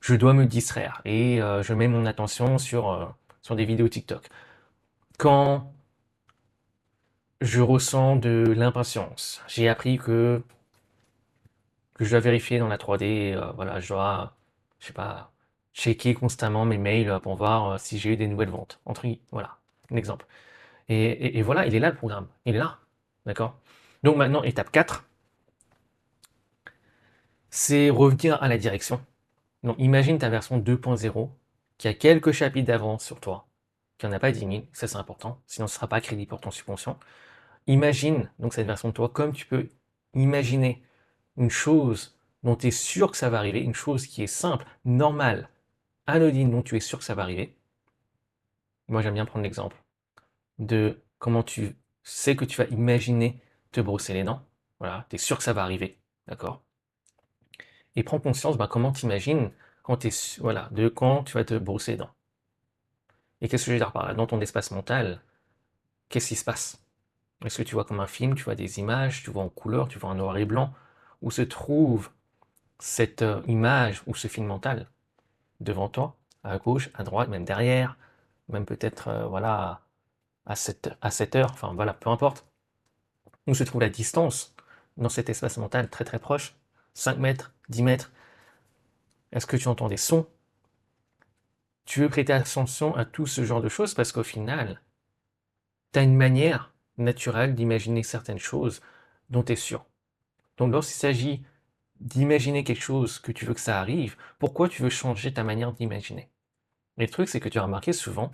je dois me distraire et je mets mon attention sur des vidéos TikTok. Quand je ressens de l'impatience, j'ai appris que je dois vérifier dans la 3D, voilà, je dois, je sais pas, checker constamment mes mails pour voir si j'ai eu des nouvelles ventes. Voilà, un exemple. Et voilà, il est là le programme, il est là, d'accord? Donc maintenant, étape 4, c'est revenir à la direction. Donc imagine ta version 2.0 qui a quelques chapitres d'avance sur toi, qui n'en a pas 10 000, ça c'est important, sinon ce ne sera pas crédit pour ton subconscient. Imagine donc cette version de toi comme tu peux imaginer une chose dont tu es sûr que ça va arriver, une chose qui est simple, normale, anodine, dont tu es sûr que ça va arriver. Moi j'aime bien prendre l'exemple de comment tu sais que tu vas imaginer te brosser les dents. Voilà, tu es sûr que ça va arriver, d'accord? Et prends conscience comment tu imagines voilà, de quand tu vas te brosser les dents. Et qu'est-ce que je veux dire par là? Dans ton espace mental, qu'est-ce qui se passe? Est-ce que tu vois comme un film, tu vois des images, tu vois en couleur, tu vois en noir et blanc? Où se trouve cette image ou ce film mental? Devant toi, à gauche, à droite, même derrière, même peut-être voilà, à cette heure, enfin voilà, peu importe. Où se trouve la distance dans cet espace mental très très proche? 5 mètres, 10 mètres? Est-ce que tu entends des sons? Tu veux prêter attention à tout ce genre de choses parce qu'au final, tu as une manière naturelle d'imaginer certaines choses dont tu es sûr. Donc lorsqu'il s'agit d'imaginer quelque chose que tu veux que ça arrive, pourquoi tu veux changer ta manière d'imaginer? Et le truc, c'est que tu as remarqué souvent,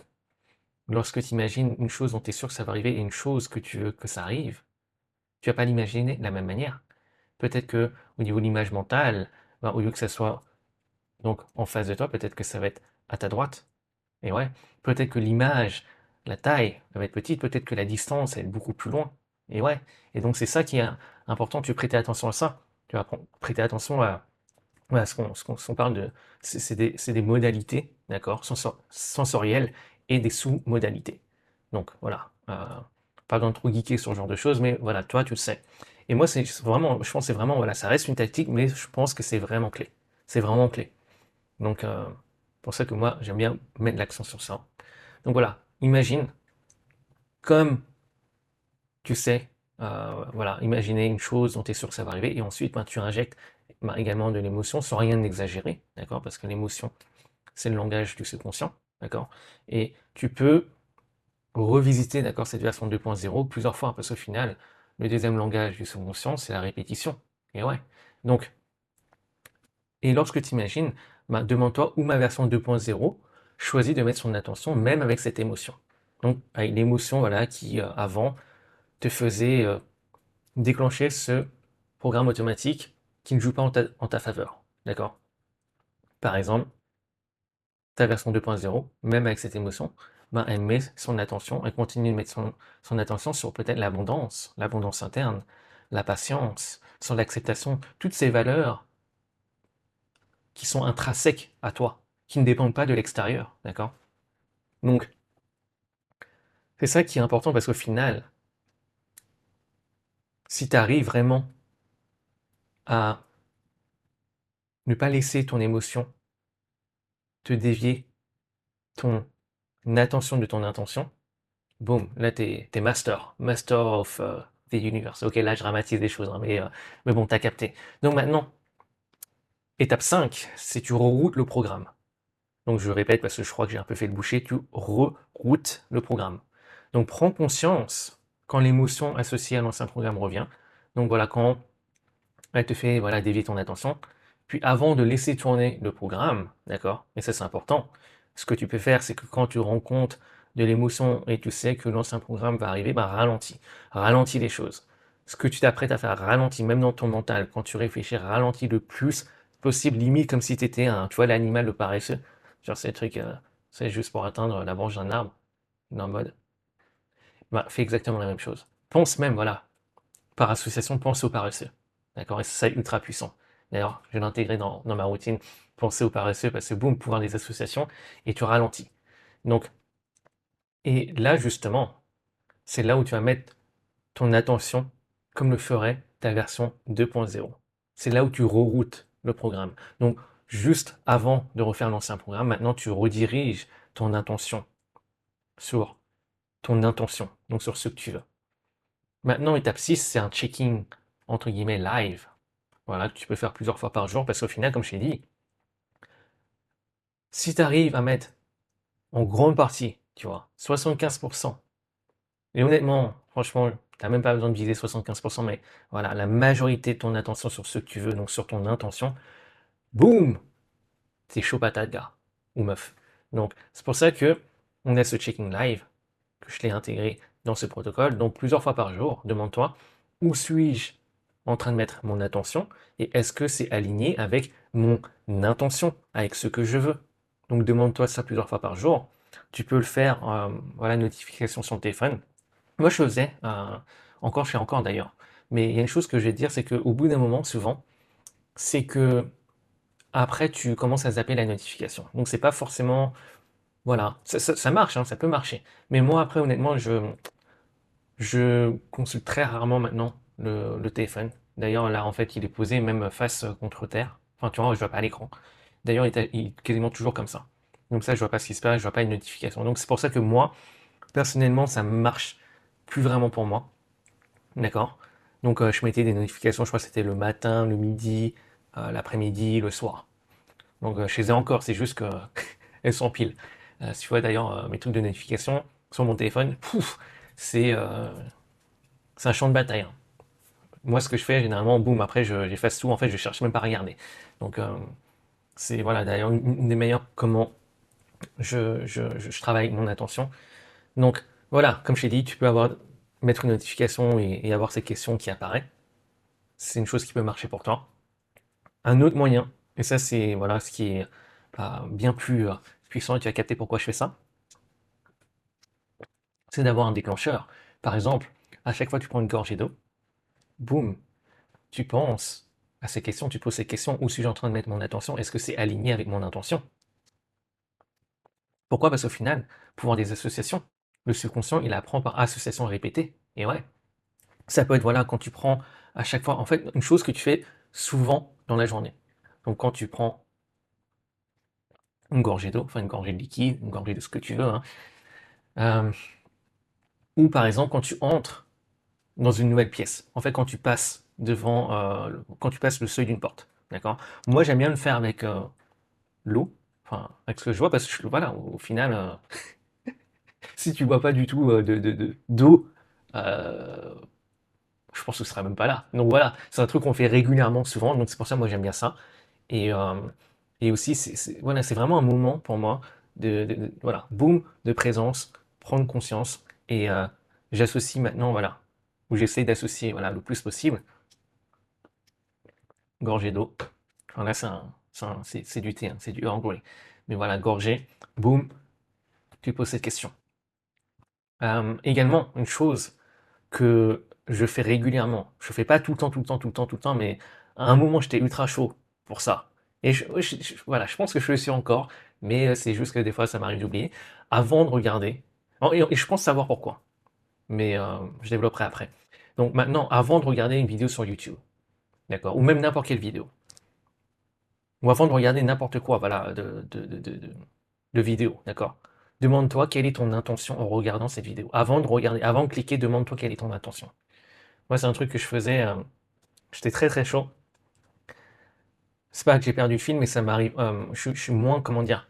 lorsque tu imagines une chose dont tu es sûr que ça va arriver et une chose que tu veux que ça arrive, tu vas pas l'imaginer de la même manière. Peut-être que au niveau de l'image mentale, ben, au lieu que ça soit donc en face de toi, peut-être que ça va être à ta droite. Et ouais, peut-être que l'image, la taille, elle va être petite, peut-être que la distance, elle est beaucoup plus loin. Et ouais, et donc c'est ça qui est important, tu veux prêter attention à ça. Tu vas prêter attention à, voilà, ce qu'on parle de, c'est des modalités, d'accord, sensorielles et des sous-modalités. Donc voilà, pas besoin de trop geeker sur ce genre de choses, mais voilà, toi tu le sais. Et moi, c'est vraiment, je pense que c'est vraiment, voilà, ça reste une tactique, mais je pense que c'est vraiment clé. C'est vraiment clé. Donc, pour ça que moi, j'aime bien mettre l'accent sur ça. Donc voilà, imagine comme tu sais, voilà, imaginer une chose dont tu es sûr que ça va arriver, et ensuite, ben, tu injectes ben, également de l'émotion sans rien exagérer, d'accord? Parce que l'émotion, c'est le langage du subconscient, d'accord? Et tu peux revisiter, d'accord, cette version 2.0 plusieurs fois, parce qu'au final, le deuxième langage du subconscient, c'est la répétition. Et ouais. Donc, et lorsque tu imagines, ben, demande-toi où ma version 2.0 choisit de mettre son attention, même avec cette émotion. Donc, avec l'émotion, voilà, qui avant te faisait déclencher ce programme automatique qui ne joue pas en ta faveur. D'accord? Par exemple, ta version 2.0, même avec cette émotion, ben, elle met son attention, elle continue de mettre son attention sur peut-être l'abondance interne, la patience, sur l'acceptation, toutes ces valeurs qui sont intrinsèques à toi, qui ne dépendent pas de l'extérieur. D'accord? Donc, c'est ça qui est important parce qu'au final, si tu arrives vraiment à ne pas laisser ton émotion te dévier ton attention de ton intention, boum, là t'es master of the universe. Ok, là je dramatise des choses, hein, mais bon, t'as capté. Donc maintenant, étape 5, c'est tu reroutes le programme. Donc je répète parce que je crois que j'ai un peu fait le boucher, tu reroutes le programme. Donc prends conscience quand l'émotion associée à l'ancien programme revient. Donc voilà, quand elle te fait voilà, dévier ton attention. Puis avant de laisser tourner le programme, d'accord, et ça c'est important, ce que tu peux faire, c'est que quand tu rends compte de l'émotion et tu sais que l'ancien programme va arriver, bah ralentis. Ralentis les choses. Ce que tu t'apprêtes à faire, ralentis, même dans ton mental, quand tu réfléchis, ralentis le plus possible, limite comme si tu étais un, tu vois, l'animal le paresseux. Genre ces trucs, c'est juste pour atteindre la branche d'un arbre, en mode, bah, fais exactement la même chose. Pense même, voilà, par association, pense aux paresseux. D'accord? Et c'est ultra puissant. D'ailleurs, je vais l'intégrer dans ma routine. Penser aux paresseux parce que boum, pouvoir des associations et tu ralentis. Donc, et là, justement, c'est là où tu vas mettre ton attention comme le ferait ta version 2.0. C'est là où tu reroutes le programme. Donc, juste avant de refaire l'ancien programme, maintenant tu rediriges ton intention sur ton intention, donc sur ce que tu veux. Maintenant, étape 6, c'est un checking entre guillemets live. Voilà, que tu peux faire plusieurs fois par jour, parce qu'au final, comme je t'ai dit, si tu arrives à mettre en grande partie, tu vois, 75%, et honnêtement, franchement, tu n'as même pas besoin de viser 75%, mais voilà, la majorité de ton attention sur ce que tu veux, donc sur ton intention, boum, t'es chaud patate, gars, ou meuf. Donc, c'est pour ça que on a ce checking live, que je l'ai intégré dans ce protocole, donc plusieurs fois par jour, demande-toi, où suis-je en train de mettre mon attention et est-ce que c'est aligné avec mon intention, avec ce que je veux. Donc demande-toi ça plusieurs fois par jour. Tu peux le faire, voilà, notification sur le téléphone. Moi je le faisais, encore, je fais encore d'ailleurs. Mais il y a une chose que je vais te dire, c'est qu'au bout d'un moment, souvent, c'est que après tu commences à zapper la notification. Donc c'est pas forcément, voilà, ça marche, hein, ça peut marcher. Mais moi après, honnêtement, je consulte très rarement maintenant le téléphone. D'ailleurs, là, en fait, il est posé même face contre terre. Enfin, tu vois, je vois pas l'écran. D'ailleurs, il est quasiment toujours comme ça. Donc ça, je vois pas ce qui se passe, je vois pas une notification. Donc c'est pour ça que moi, personnellement, ça marche plus vraiment pour moi. D'accord? Donc je mettais des notifications, je crois que c'était le matin, le midi, l'après-midi, le soir. Donc je les ai encore, c'est juste que elles s'empilent. Si tu vois d'ailleurs mes trucs de notification sur mon téléphone, pouf, c'est un champ de bataille, hein. moi, ce que je fais, généralement, boum, après, j'efface tout, en fait, je cherche même pas à regarder. Donc, c'est, voilà, d'ailleurs, une des meilleures comment je travaille mon attention. Donc, voilà, comme je t'ai dit, tu peux mettre une notification et avoir cette question qui apparaît. C'est une chose qui peut marcher pour toi. Un autre moyen, et ça, c'est, voilà, ce qui est bien plus puissant, et tu vas capter pourquoi je fais ça, c'est d'avoir un déclencheur. Par exemple, à chaque fois que tu prends une gorgée d'eau, boum, tu penses à ces questions, tu poses ces questions, où suis-je en train de mettre mon attention? Est-ce que c'est aligné avec mon intention? Pourquoi? Parce qu'au final, pouvoir des associations, le subconscient, il apprend par association répétée. Et ouais, ça peut être, voilà, quand tu prends à chaque fois, en fait, une chose que tu fais souvent dans la journée. Donc quand tu prends une gorgée d'eau, enfin une gorgée de liquide, une gorgée de ce que tu veux, hein, euh, ou par exemple quand tu entres dans une nouvelle pièce. En fait, quand tu passes quand tu passes le seuil d'une porte, d'accord? Moi, j'aime bien le faire avec l'eau, enfin avec ce que je vois, parce que voilà, au final, si tu bois pas du tout d'eau, euh, je pense que ce sera même pas là. Donc voilà, c'est un truc qu'on fait régulièrement, souvent, donc c'est pour ça que moi j'aime bien ça. Et, euh, et aussi, voilà, c'est vraiment un moment pour moi voilà, boum, de présence, prendre conscience. Et j'associe maintenant, voilà, où j'essaie d'associer voilà, le plus possible, gorgée d'eau. Enfin là, c'est du thé, hein, c'est du Earl Grey. Mais voilà, gorgée, boum, tu poses cette question. Également, une chose que je fais régulièrement, je fais pas tout le temps, tout le temps, tout le temps, tout le temps, mais à un moment, j'étais ultra chaud pour ça. Et voilà, je pense que je le suis encore, mais c'est juste que des fois, ça m'arrive d'oublier. Avant de regarder, et je pense savoir pourquoi, mais je développerai après. Donc maintenant, avant de regarder une vidéo sur YouTube, d'accord, ou même n'importe quelle vidéo, ou avant de regarder n'importe quoi, voilà, de vidéo, d'accord? Demande-toi quelle est ton intention en regardant cette vidéo. Avant de regarder, avant de cliquer, demande-toi quelle est ton intention. Moi, c'est un truc que je faisais, j'étais très très chaud. C'est pas que j'ai perdu le fil, mais ça m'arrive, je suis moins, comment dire,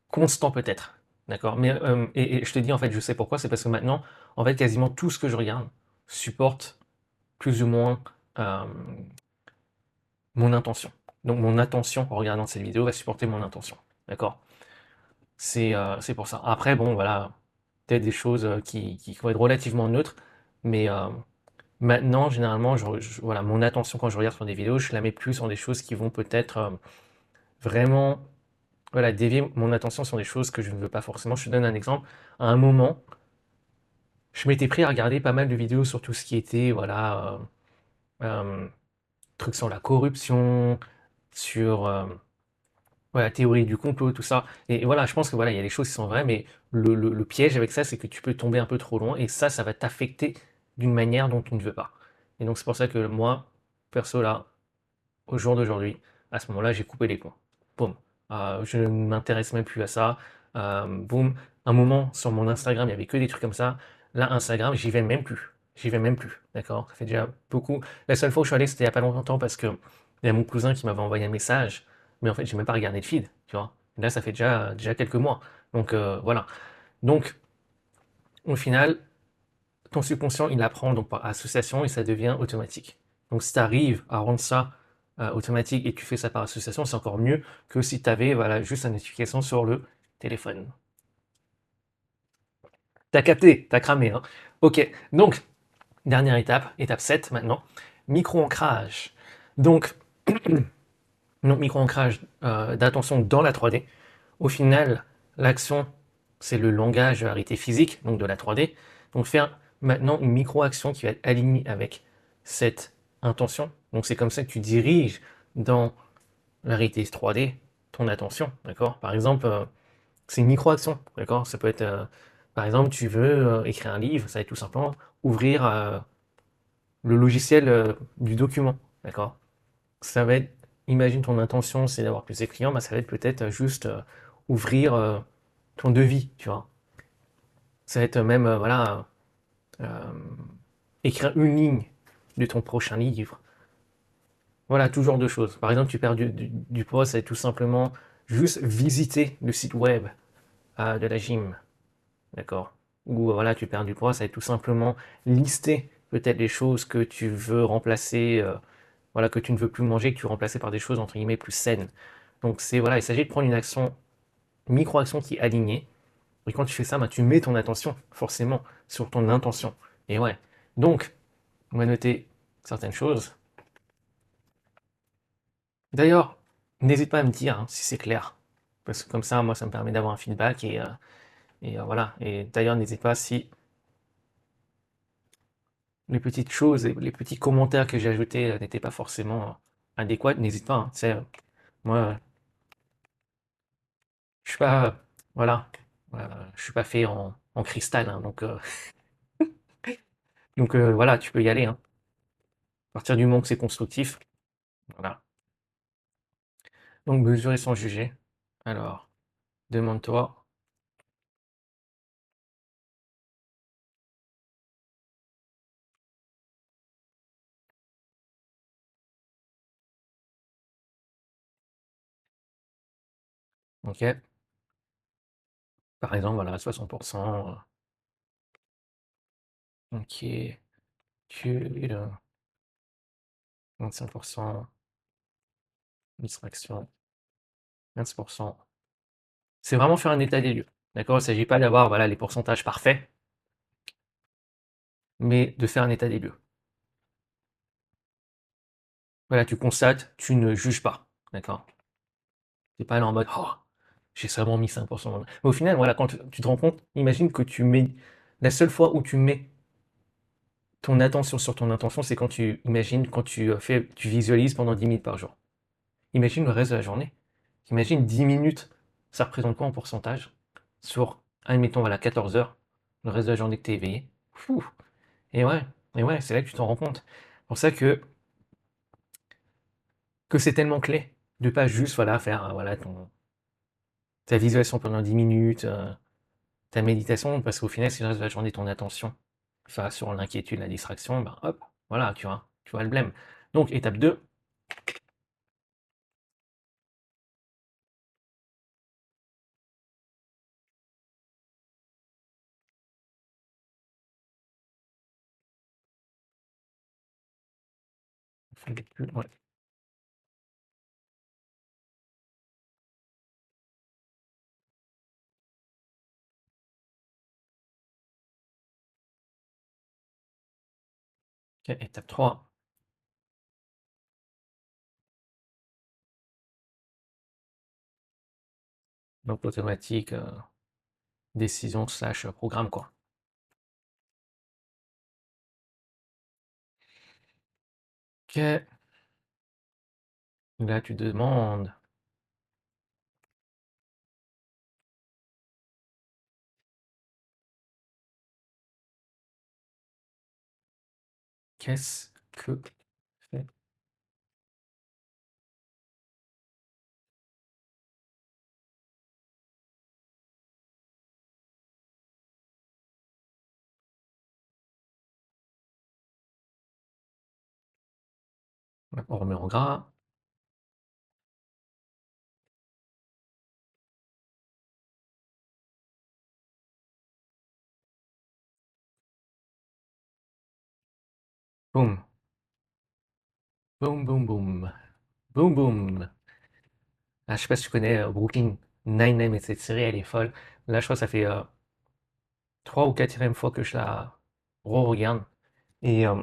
constant peut-être, d'accord? Mais, et je te dis, en fait, je sais pourquoi, c'est parce que maintenant, en fait, quasiment tout ce que je regarde supporte plus ou moins euh, mon intention. Donc mon attention en regardant cette vidéo va supporter mon intention, d'accord? C'est pour ça. Après, bon, voilà, peut-être des choses qui vont être relativement neutres, mais maintenant, généralement, voilà, mon attention quand je regarde sur des vidéos, je la mets plus sur des choses qui vont peut-être vraiment, voilà, dévier mon attention sur des choses que je ne veux pas forcément. Je te donne un exemple. À un moment, je m'étais pris à regarder pas mal de vidéos sur tout ce qui était, voilà, euh, trucs sur la corruption, sur voilà, théorie du complot, tout ça. Et voilà, je pense que voilà, il y a des choses qui sont vraies, mais le piège avec ça, c'est que tu peux tomber un peu trop loin, et ça va t'affecter d'une manière dont tu ne veux pas. Et donc c'est pour ça que moi, perso là, au jour d'aujourd'hui, à ce moment-là, j'ai coupé les ponts. Boum. Je ne m'intéresse même plus à ça. Boum. Un moment, sur mon Instagram, il y avait que des trucs comme ça. Là, Instagram, j'y vais même plus. J'y vais même plus. D'accord? Ça fait déjà beaucoup. La seule fois où je suis allé, c'était il n'y a pas longtemps parce que il y a mon cousin qui m'avait envoyé un message. Mais en fait, j'ai même pas regardé le feed. Tu vois? Là, ça fait déjà quelques mois. Donc, voilà. Donc, au final, ton subconscient, il apprend donc par association et ça devient automatique. Donc si tu arrives à rendre ça automatique et que tu fais ça par association, c'est encore mieux que si tu avais voilà, juste une notification sur le téléphone. T'as capté, t'as cramé. Hein. Ok, donc dernière étape, étape 7 maintenant, micro-ancrage. Donc, micro-ancrage d'attention dans la 3D. Au final, l'action, c'est le langage de la réalité physique, donc de la 3D. Donc faire maintenant une micro-action qui va être alignée avec cette intention. Donc c'est comme ça que tu diriges dans la réalité 3D ton attention, d'accord? Par exemple, c'est une micro-action, d'accord? Ça peut être, par exemple, tu veux écrire un livre, ça va être tout simplement ouvrir le logiciel du document, d'accord? Ça va être, imagine ton intention, c'est d'avoir plus de clients, bah, ça va être peut-être juste ouvrir ton devis, tu vois. Ça va être même, voilà, euh, écrire une ligne de ton prochain livre. Voilà, tout genre de choses. Par exemple, tu perds du poids, ça va être tout simplement juste visiter le site web de la gym, d'accord? Ou voilà, tu perds du poids, ça va être tout simplement lister peut-être les choses que tu veux remplacer, voilà, que tu ne veux plus manger, que tu veux remplacer par des choses entre guillemets plus saines. Donc c'est voilà, il s'agit de prendre une action, une micro-action qui est alignée. Et quand tu fais ça, bah, tu mets ton attention forcément sur ton intention. Et ouais. Donc, on va noter certaines choses. D'ailleurs, n'hésite pas à me dire hein, si c'est clair. Parce que comme ça, moi, ça me permet d'avoir un feedback et voilà. Et d'ailleurs, n'hésite pas si les petites choses et les petits commentaires que j'ai ajoutés n'étaient pas forcément adéquats, n'hésite pas. Hein. Tu sais, moi, je suis pas, voilà, je suis pas fait en cristal, hein, donc voilà, tu peux y aller. Hein. À partir du moment que c'est constructif, voilà. Donc mesurer sans juger. Alors, demande-toi, ok, par exemple, voilà, 60%, ok, tu 25%, distraction, 15%. C'est vraiment faire un état des lieux. D'accord? Il ne s'agit pas d'avoir voilà, les pourcentages parfaits, mais de faire un état des lieux. Voilà, tu constates, tu ne juges pas. D'accord? Tu n'es pas là en mode oh, j'ai seulement mis 5%. Mais au final, voilà, quand tu te rends compte, imagine que tu mets. La seule fois où tu mets ton attention sur ton intention, c'est quand tu imagines, quand tu visualises pendant 10 minutes par jour. Imagine le reste de la journée. Imagine 10 minutes, ça représente quoi en pourcentage sur, admettons, voilà, 14 heures, le reste de la journée que tu es éveillé. Fou. Et ouais, c'est là que tu t'en rends compte. C'est pour ça que c'est tellement clé de pas juste voilà, faire voilà, ta visualisation pendant 10 minutes, ta méditation, parce qu'au final, si le reste de la journée, ton attention ça sur l'inquiétude, la distraction, ben hop, voilà, tu vois le blême. Donc, étape 2, ouais. Ok, étape 3, donc automatique, décision slash programme, quoi. Ok, là tu demandes, qu'est-ce que fait on remet en gras, boum, boum, boum, boum, boum, boum. Ah, je sais pas si tu connais Brooklyn Nine-Nine, mais cette série, elle est folle. Là, je crois que ça fait 3 ou 4e fois que je la re-regarde. Et, euh,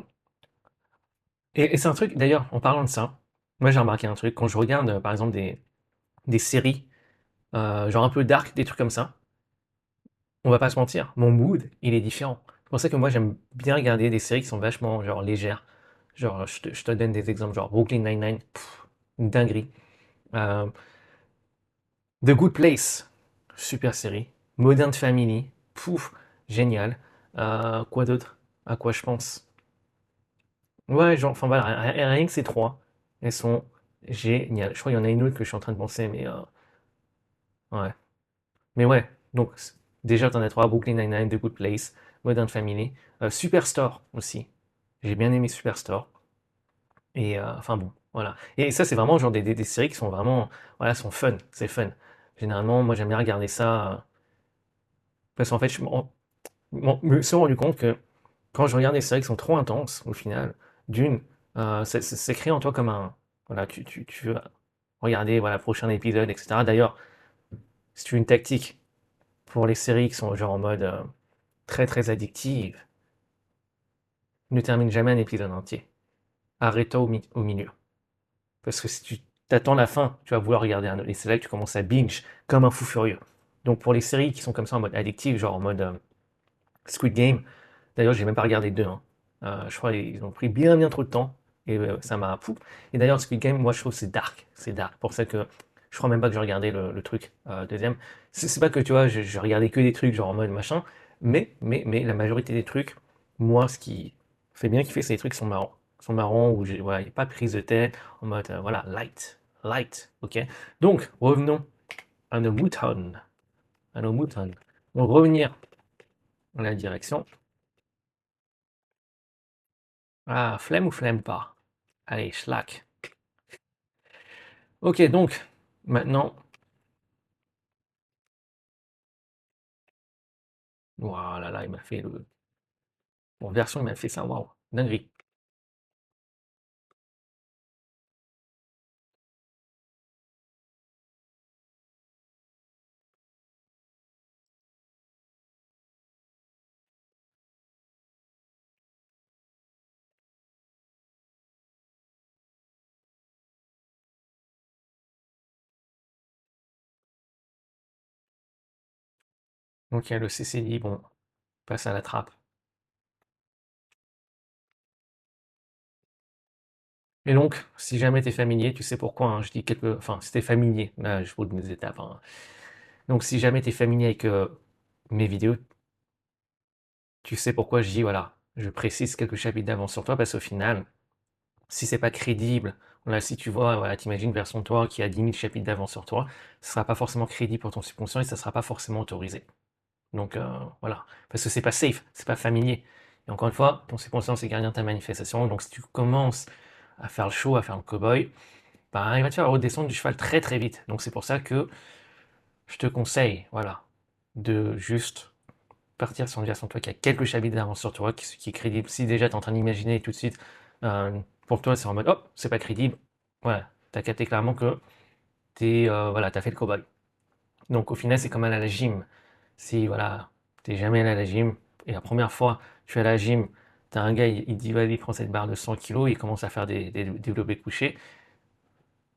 et c'est un truc, d'ailleurs, en parlant de ça, moi j'ai remarqué un truc, quand je regarde par exemple des séries, genre un peu dark, des trucs comme ça, on va pas se mentir, mon mood, il est différent. C'est pour ça que moi j'aime bien regarder des séries qui sont vachement genre légères. Genre, je te donne des exemples, genre Brooklyn Nine-Nine, une dinguerie. Euh, The Good Place, super série. Modern Family, pouf, génial. Quoi d'autre? À quoi je pense? Ouais, genre, enfin voilà, rien que ces trois, elles sont géniales. Je crois qu'il y en a une autre que je suis en train de penser, mais ouais. Mais ouais, donc déjà t'en as trois, Brooklyn Nine-Nine, The Good Place, Modern Family, Superstore aussi. J'ai bien aimé Superstore. Et enfin bon, voilà. Et ça, c'est vraiment genre des séries qui sont vraiment, voilà, sont fun, c'est fun. Généralement, moi j'aime bien regarder ça parce qu'en fait, me suis rendu compte que quand je regarde des séries qui sont trop intenses, au final, d'une, c'est créé en toi comme un, voilà, tu veux regarder, voilà, prochain épisode, etc. D'ailleurs, si tu veux une tactique pour les séries qui sont genre en mode très très addictive, ne termine jamais un épisode entier. Arrête-toi au milieu. Parce que si tu t'attends la fin, tu vas vouloir regarder un autre. Et c'est là que tu commences à binge comme un fou furieux. Donc pour les séries qui sont comme ça en mode addictive, genre en mode Squid Game, d'ailleurs j'ai même pas regardé deux, hein. Je crois qu'ils ont pris bien bien trop de temps et ça m'a fou. Et d'ailleurs Squid Game, moi je trouve que c'est dark. Pour ça que je crois même pas que j'ai regardé le truc deuxième. C'est pas que tu vois, je regardais que des trucs genre en mode machin, mais la majorité des trucs, moi ce qui fait bien kiffer, c'est les trucs qui sont marrants. Ils sont marrants où voilà, il n'y a pas de prise de tête, en mode voilà, light, ok. Donc revenons à nos moutons, à nos moutons. Donc revenir dans la direction. Ah, flemme ou flemme pas? Allez, schlack. Ok, donc, maintenant, voilà, là, il m'a fait le. Bon, version, il m'a fait ça, waouh, dinguerie. Donc, il y a le CCI, bon, passe à la trappe. Et donc, si jamais t'es familier, tu sais pourquoi, hein, je dis quelques. Enfin, si t'es familier, là, je vous donne des étapes, hein. Donc, si jamais t'es familier avec mes vidéos, tu sais pourquoi je dis, voilà, je précise quelques chapitres d'avance sur toi, parce qu'au final, si c'est pas crédible, voilà, si tu vois, voilà, t'imagines une version de toi qui a 10 000 chapitres d'avance sur toi, ce sera pas forcément crédible pour ton subconscient et ça sera pas forcément autorisé. Donc voilà, parce que c'est pas safe, c'est pas familier. Et encore une fois, ton subconscient c'est gardien de ta manifestation, donc si tu commences à faire le show, à faire le cow-boy, bah, il va te faire redescendre du cheval très très vite. Donc c'est pour ça que je te conseille, voilà, de juste partir sur une version de toi qui a quelques chapitres d'avance sur toi, qui est crédible. Si déjà tu es en train d'imaginer tout de suite, pour toi c'est en mode, hop, c'est pas crédible, voilà, tu as capté clairement que voilà, tu as fait le cow-boy. Donc au final, c'est comme aller à la gym. Si voilà, t'es jamais allé à la gym, et la première fois tu es à la gym, t'as un gars, il dit vas-y, prends cette barre de 100 kilos, il commence à faire des développés couchés,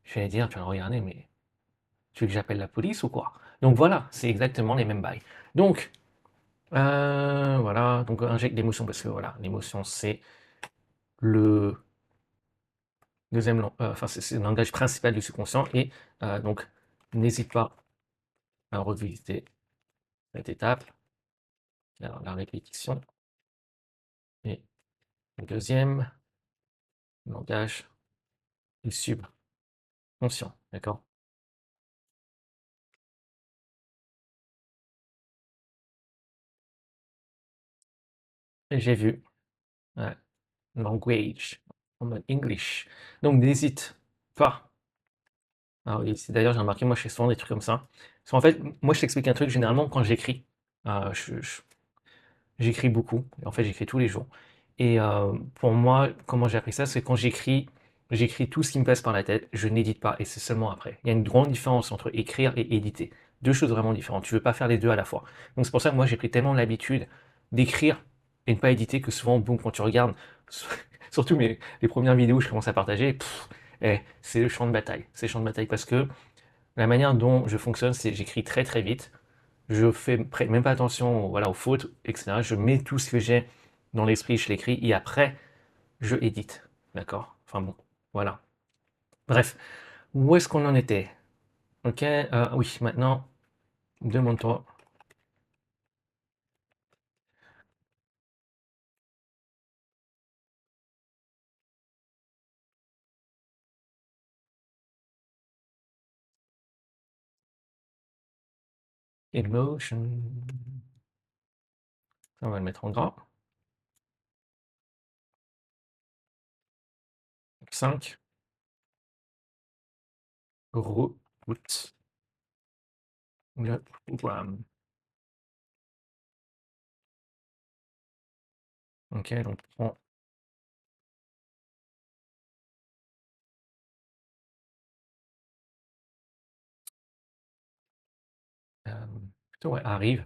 je vais dire, tu vas le regarder, mais tu veux que j'appelle la police ou quoi? Donc voilà, c'est exactement les mêmes bails. Donc, voilà, donc injecte l'émotion, parce que voilà, l'émotion c'est le enfin c'est le langage principal du subconscient, et donc n'hésite pas à revisiter cette étape, la répétition. Et le deuxième, langage du subconscient, d'accord? Et j'ai vu, ouais, language, en mode English. Donc n'hésite pas. Ah oui, d'ailleurs j'ai remarqué, moi je fais souvent des trucs comme ça. Parce qu'en fait, moi je t'explique un truc généralement quand j'écris. J'écris beaucoup. En fait, j'écris tous les jours. Et pour moi, comment j'ai appris ça, c'est quand j'écris tout ce qui me passe par la tête, je n'édite pas, et c'est seulement après. Il y a une grande différence entre écrire et éditer. Deux choses vraiment différentes. Tu ne veux pas faire les deux à la fois. Donc c'est pour ça que moi, j'ai pris tellement l'habitude d'écrire et ne pas éditer que souvent, boum, quand tu regardes, surtout les premières vidéos que je commence à partager, c'est le champ de bataille. C'est le champ de bataille parce que la manière dont je fonctionne, c'est j'écris très très vite. Je fais même pas attention voilà, aux fautes, etc. Je mets tout ce que j'ai dans l'esprit, je l'écris, et après, je édite. D'accord? Enfin bon, voilà. Bref, où est-ce qu'on en était? Ok, oui, maintenant, demande-toi. Emotion. Ça, on va le mettre en gras. 5. Reboot le programme. Ok, donc prends. Plutôt, ouais, arrive.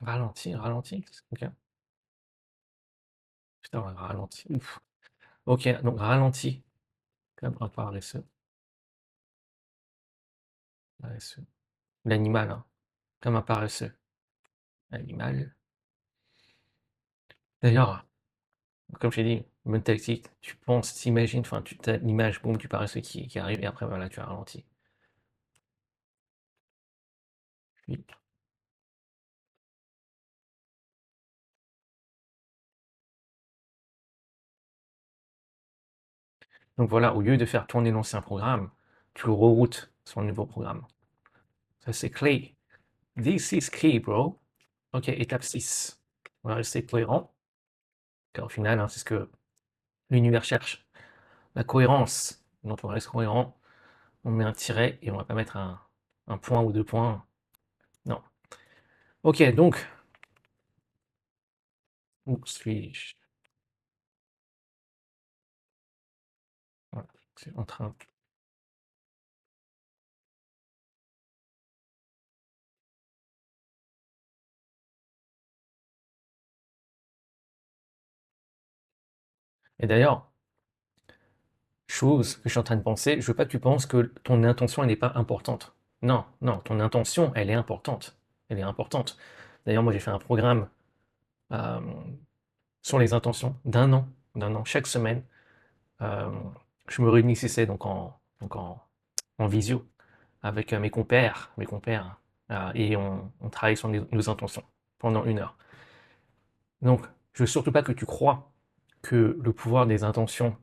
Ralentis, ralentis. Ok. Putain, ouais, ralentis. Ouf. Ok, donc ralentis. Comme un paresseux. Paresseux. L'animal, hein. Comme un paresseux. Animal. D'ailleurs, comme j'ai dit, bonne tactique. Tu penses, t'imagines, enfin, tu as l'image, boum, du paresseux qui arrive, et après, voilà, tu as ralenti. Puis, donc voilà, au lieu de faire tourner l'ancien programme, tu le reroutes sur le nouveau programme. Ça, c'est clé. This is key, bro. Ok, étape 6. On va rester cohérent, car au final, hein, c'est ce que l'univers cherche. La cohérence. Donc on reste cohérent. On met un tiret et on va pas mettre un point ou deux points. Non. Ok, donc, où suis-je? Voilà, c'est en train. Et d'ailleurs, chose que je suis en train de penser, je veux pas que tu penses que ton intention, elle n'est pas importante. Non, non, ton intention, elle est importante. Elle est importante. D'ailleurs, moi, j'ai fait un programme euh, sur les intentions d'un an, chaque semaine. Euh, je me réunissais donc en visio avec mes compères, et on travaille sur nos intentions pendant 1 heure. Donc, je veux surtout pas que tu crois que le pouvoir des intentions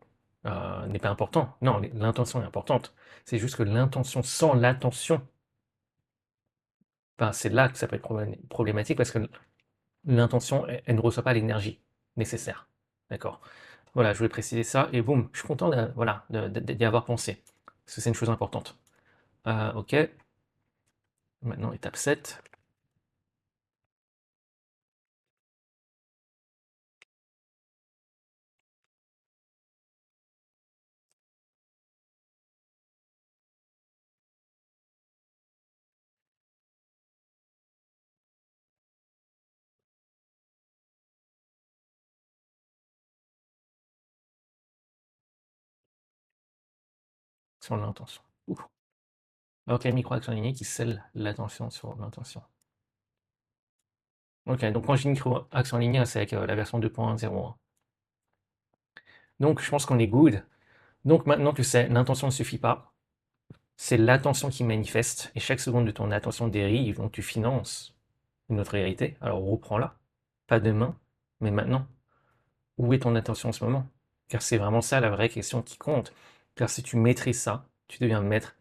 n'est pas important. Non, l'intention est importante. C'est juste que l'intention sans l'attention, ben, c'est là que ça peut être problématique parce que l'intention, elle ne reçoit pas l'énergie nécessaire. D'accord. Voilà, je voulais préciser ça et boum, je suis content voilà, d'y avoir pensé. Parce que c'est une chose importante. Ok, maintenant étape 7. Sur l'intention. Ouh. Ok, micro-action lignée qui scelle l'attention sur l'intention. Ok, donc quand j'ai micro-action lignée, c'est avec la version 2.01. Donc je pense qu'on est good. Donc maintenant tu sais, l'intention ne suffit pas. C'est l'attention qui manifeste. Et chaque seconde de ton attention dérive, donc tu finances une autre réalité. Alors reprends-la. Pas demain, mais maintenant. Où est ton attention en ce moment? Car c'est vraiment ça la vraie question qui compte. Car si tu maîtrises ça, tu deviens maître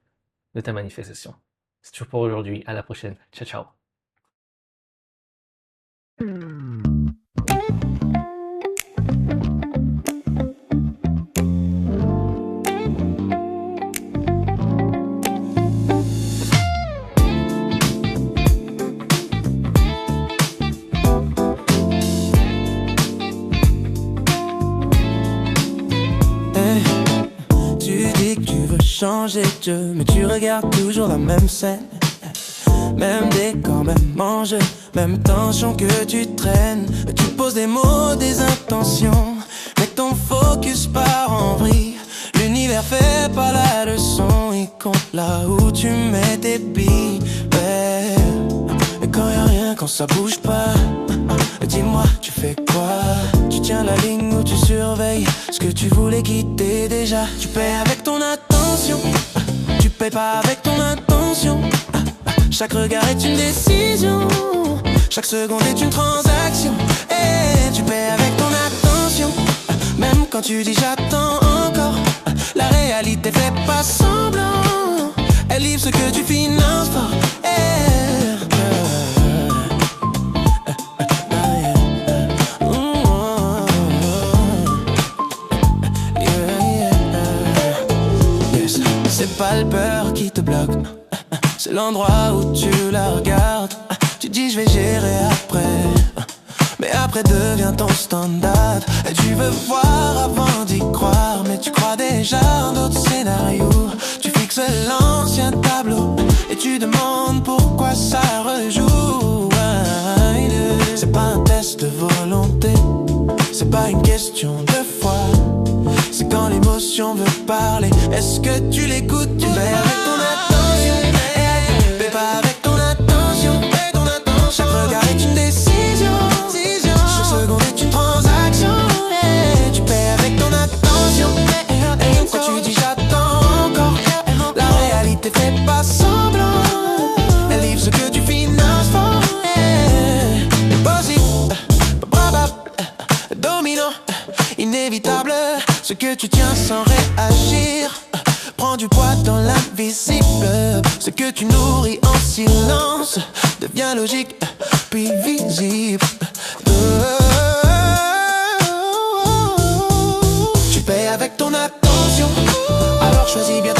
de ta manifestation. C'est tout pour aujourd'hui. À la prochaine. Ciao, ciao. Tu dis que tu veux changer de jeu, mais tu regardes toujours la même scène. Même décor, même enjeu, même tension que tu traînes. Tu poses des mots, des intentions, mais ton focus part en vrille. L'univers fait pas la leçon, il compte là où tu mets tes billes. Ouais. Et quand y'a rien, quand ça bouge pas, dis-moi, tu fais quoi? Tu tiens la ligne ou tu surveilles ce que tu voulais quitter déjà. Tu payes avec ton attention, tu payes pas avec ton intention. Chaque regard est une décision, chaque seconde est une transaction. Et tu paies avec ton attention, même quand tu dis j'attends encore. La réalité fait pas semblant, elle livre ce que tu finances fort. bloque. C'est l'endroit où tu la regardes. Tu dis je vais gérer après, mais après devient ton standard. Et tu veux voir avant d'y croire, mais tu crois déjà en d'autres scénarios. Tu fixes l'ancien tableau et tu demandes pourquoi ça rejoue. C'est pas un test de volonté, c'est pas une question de foi. C'est quand l'émotion veut parler. Est-ce que tu l'écoutes? Tu fais avec ton attention, mais pas avec ton attention. Chaque regard est une décision, chaque seconde est une transaction. Tu paies avec ton attention. Quand tu dis j'attends encore, la réalité fait pas semblant. Elle livre ce que tu finances fort. Impossible, dominant, inévitable. Ce que tu tiens sans réagir prend du poids dans l'invisible. Ce que tu nourris en silence devient logique puis visible. Tu paies avec ton attention, alors choisis bien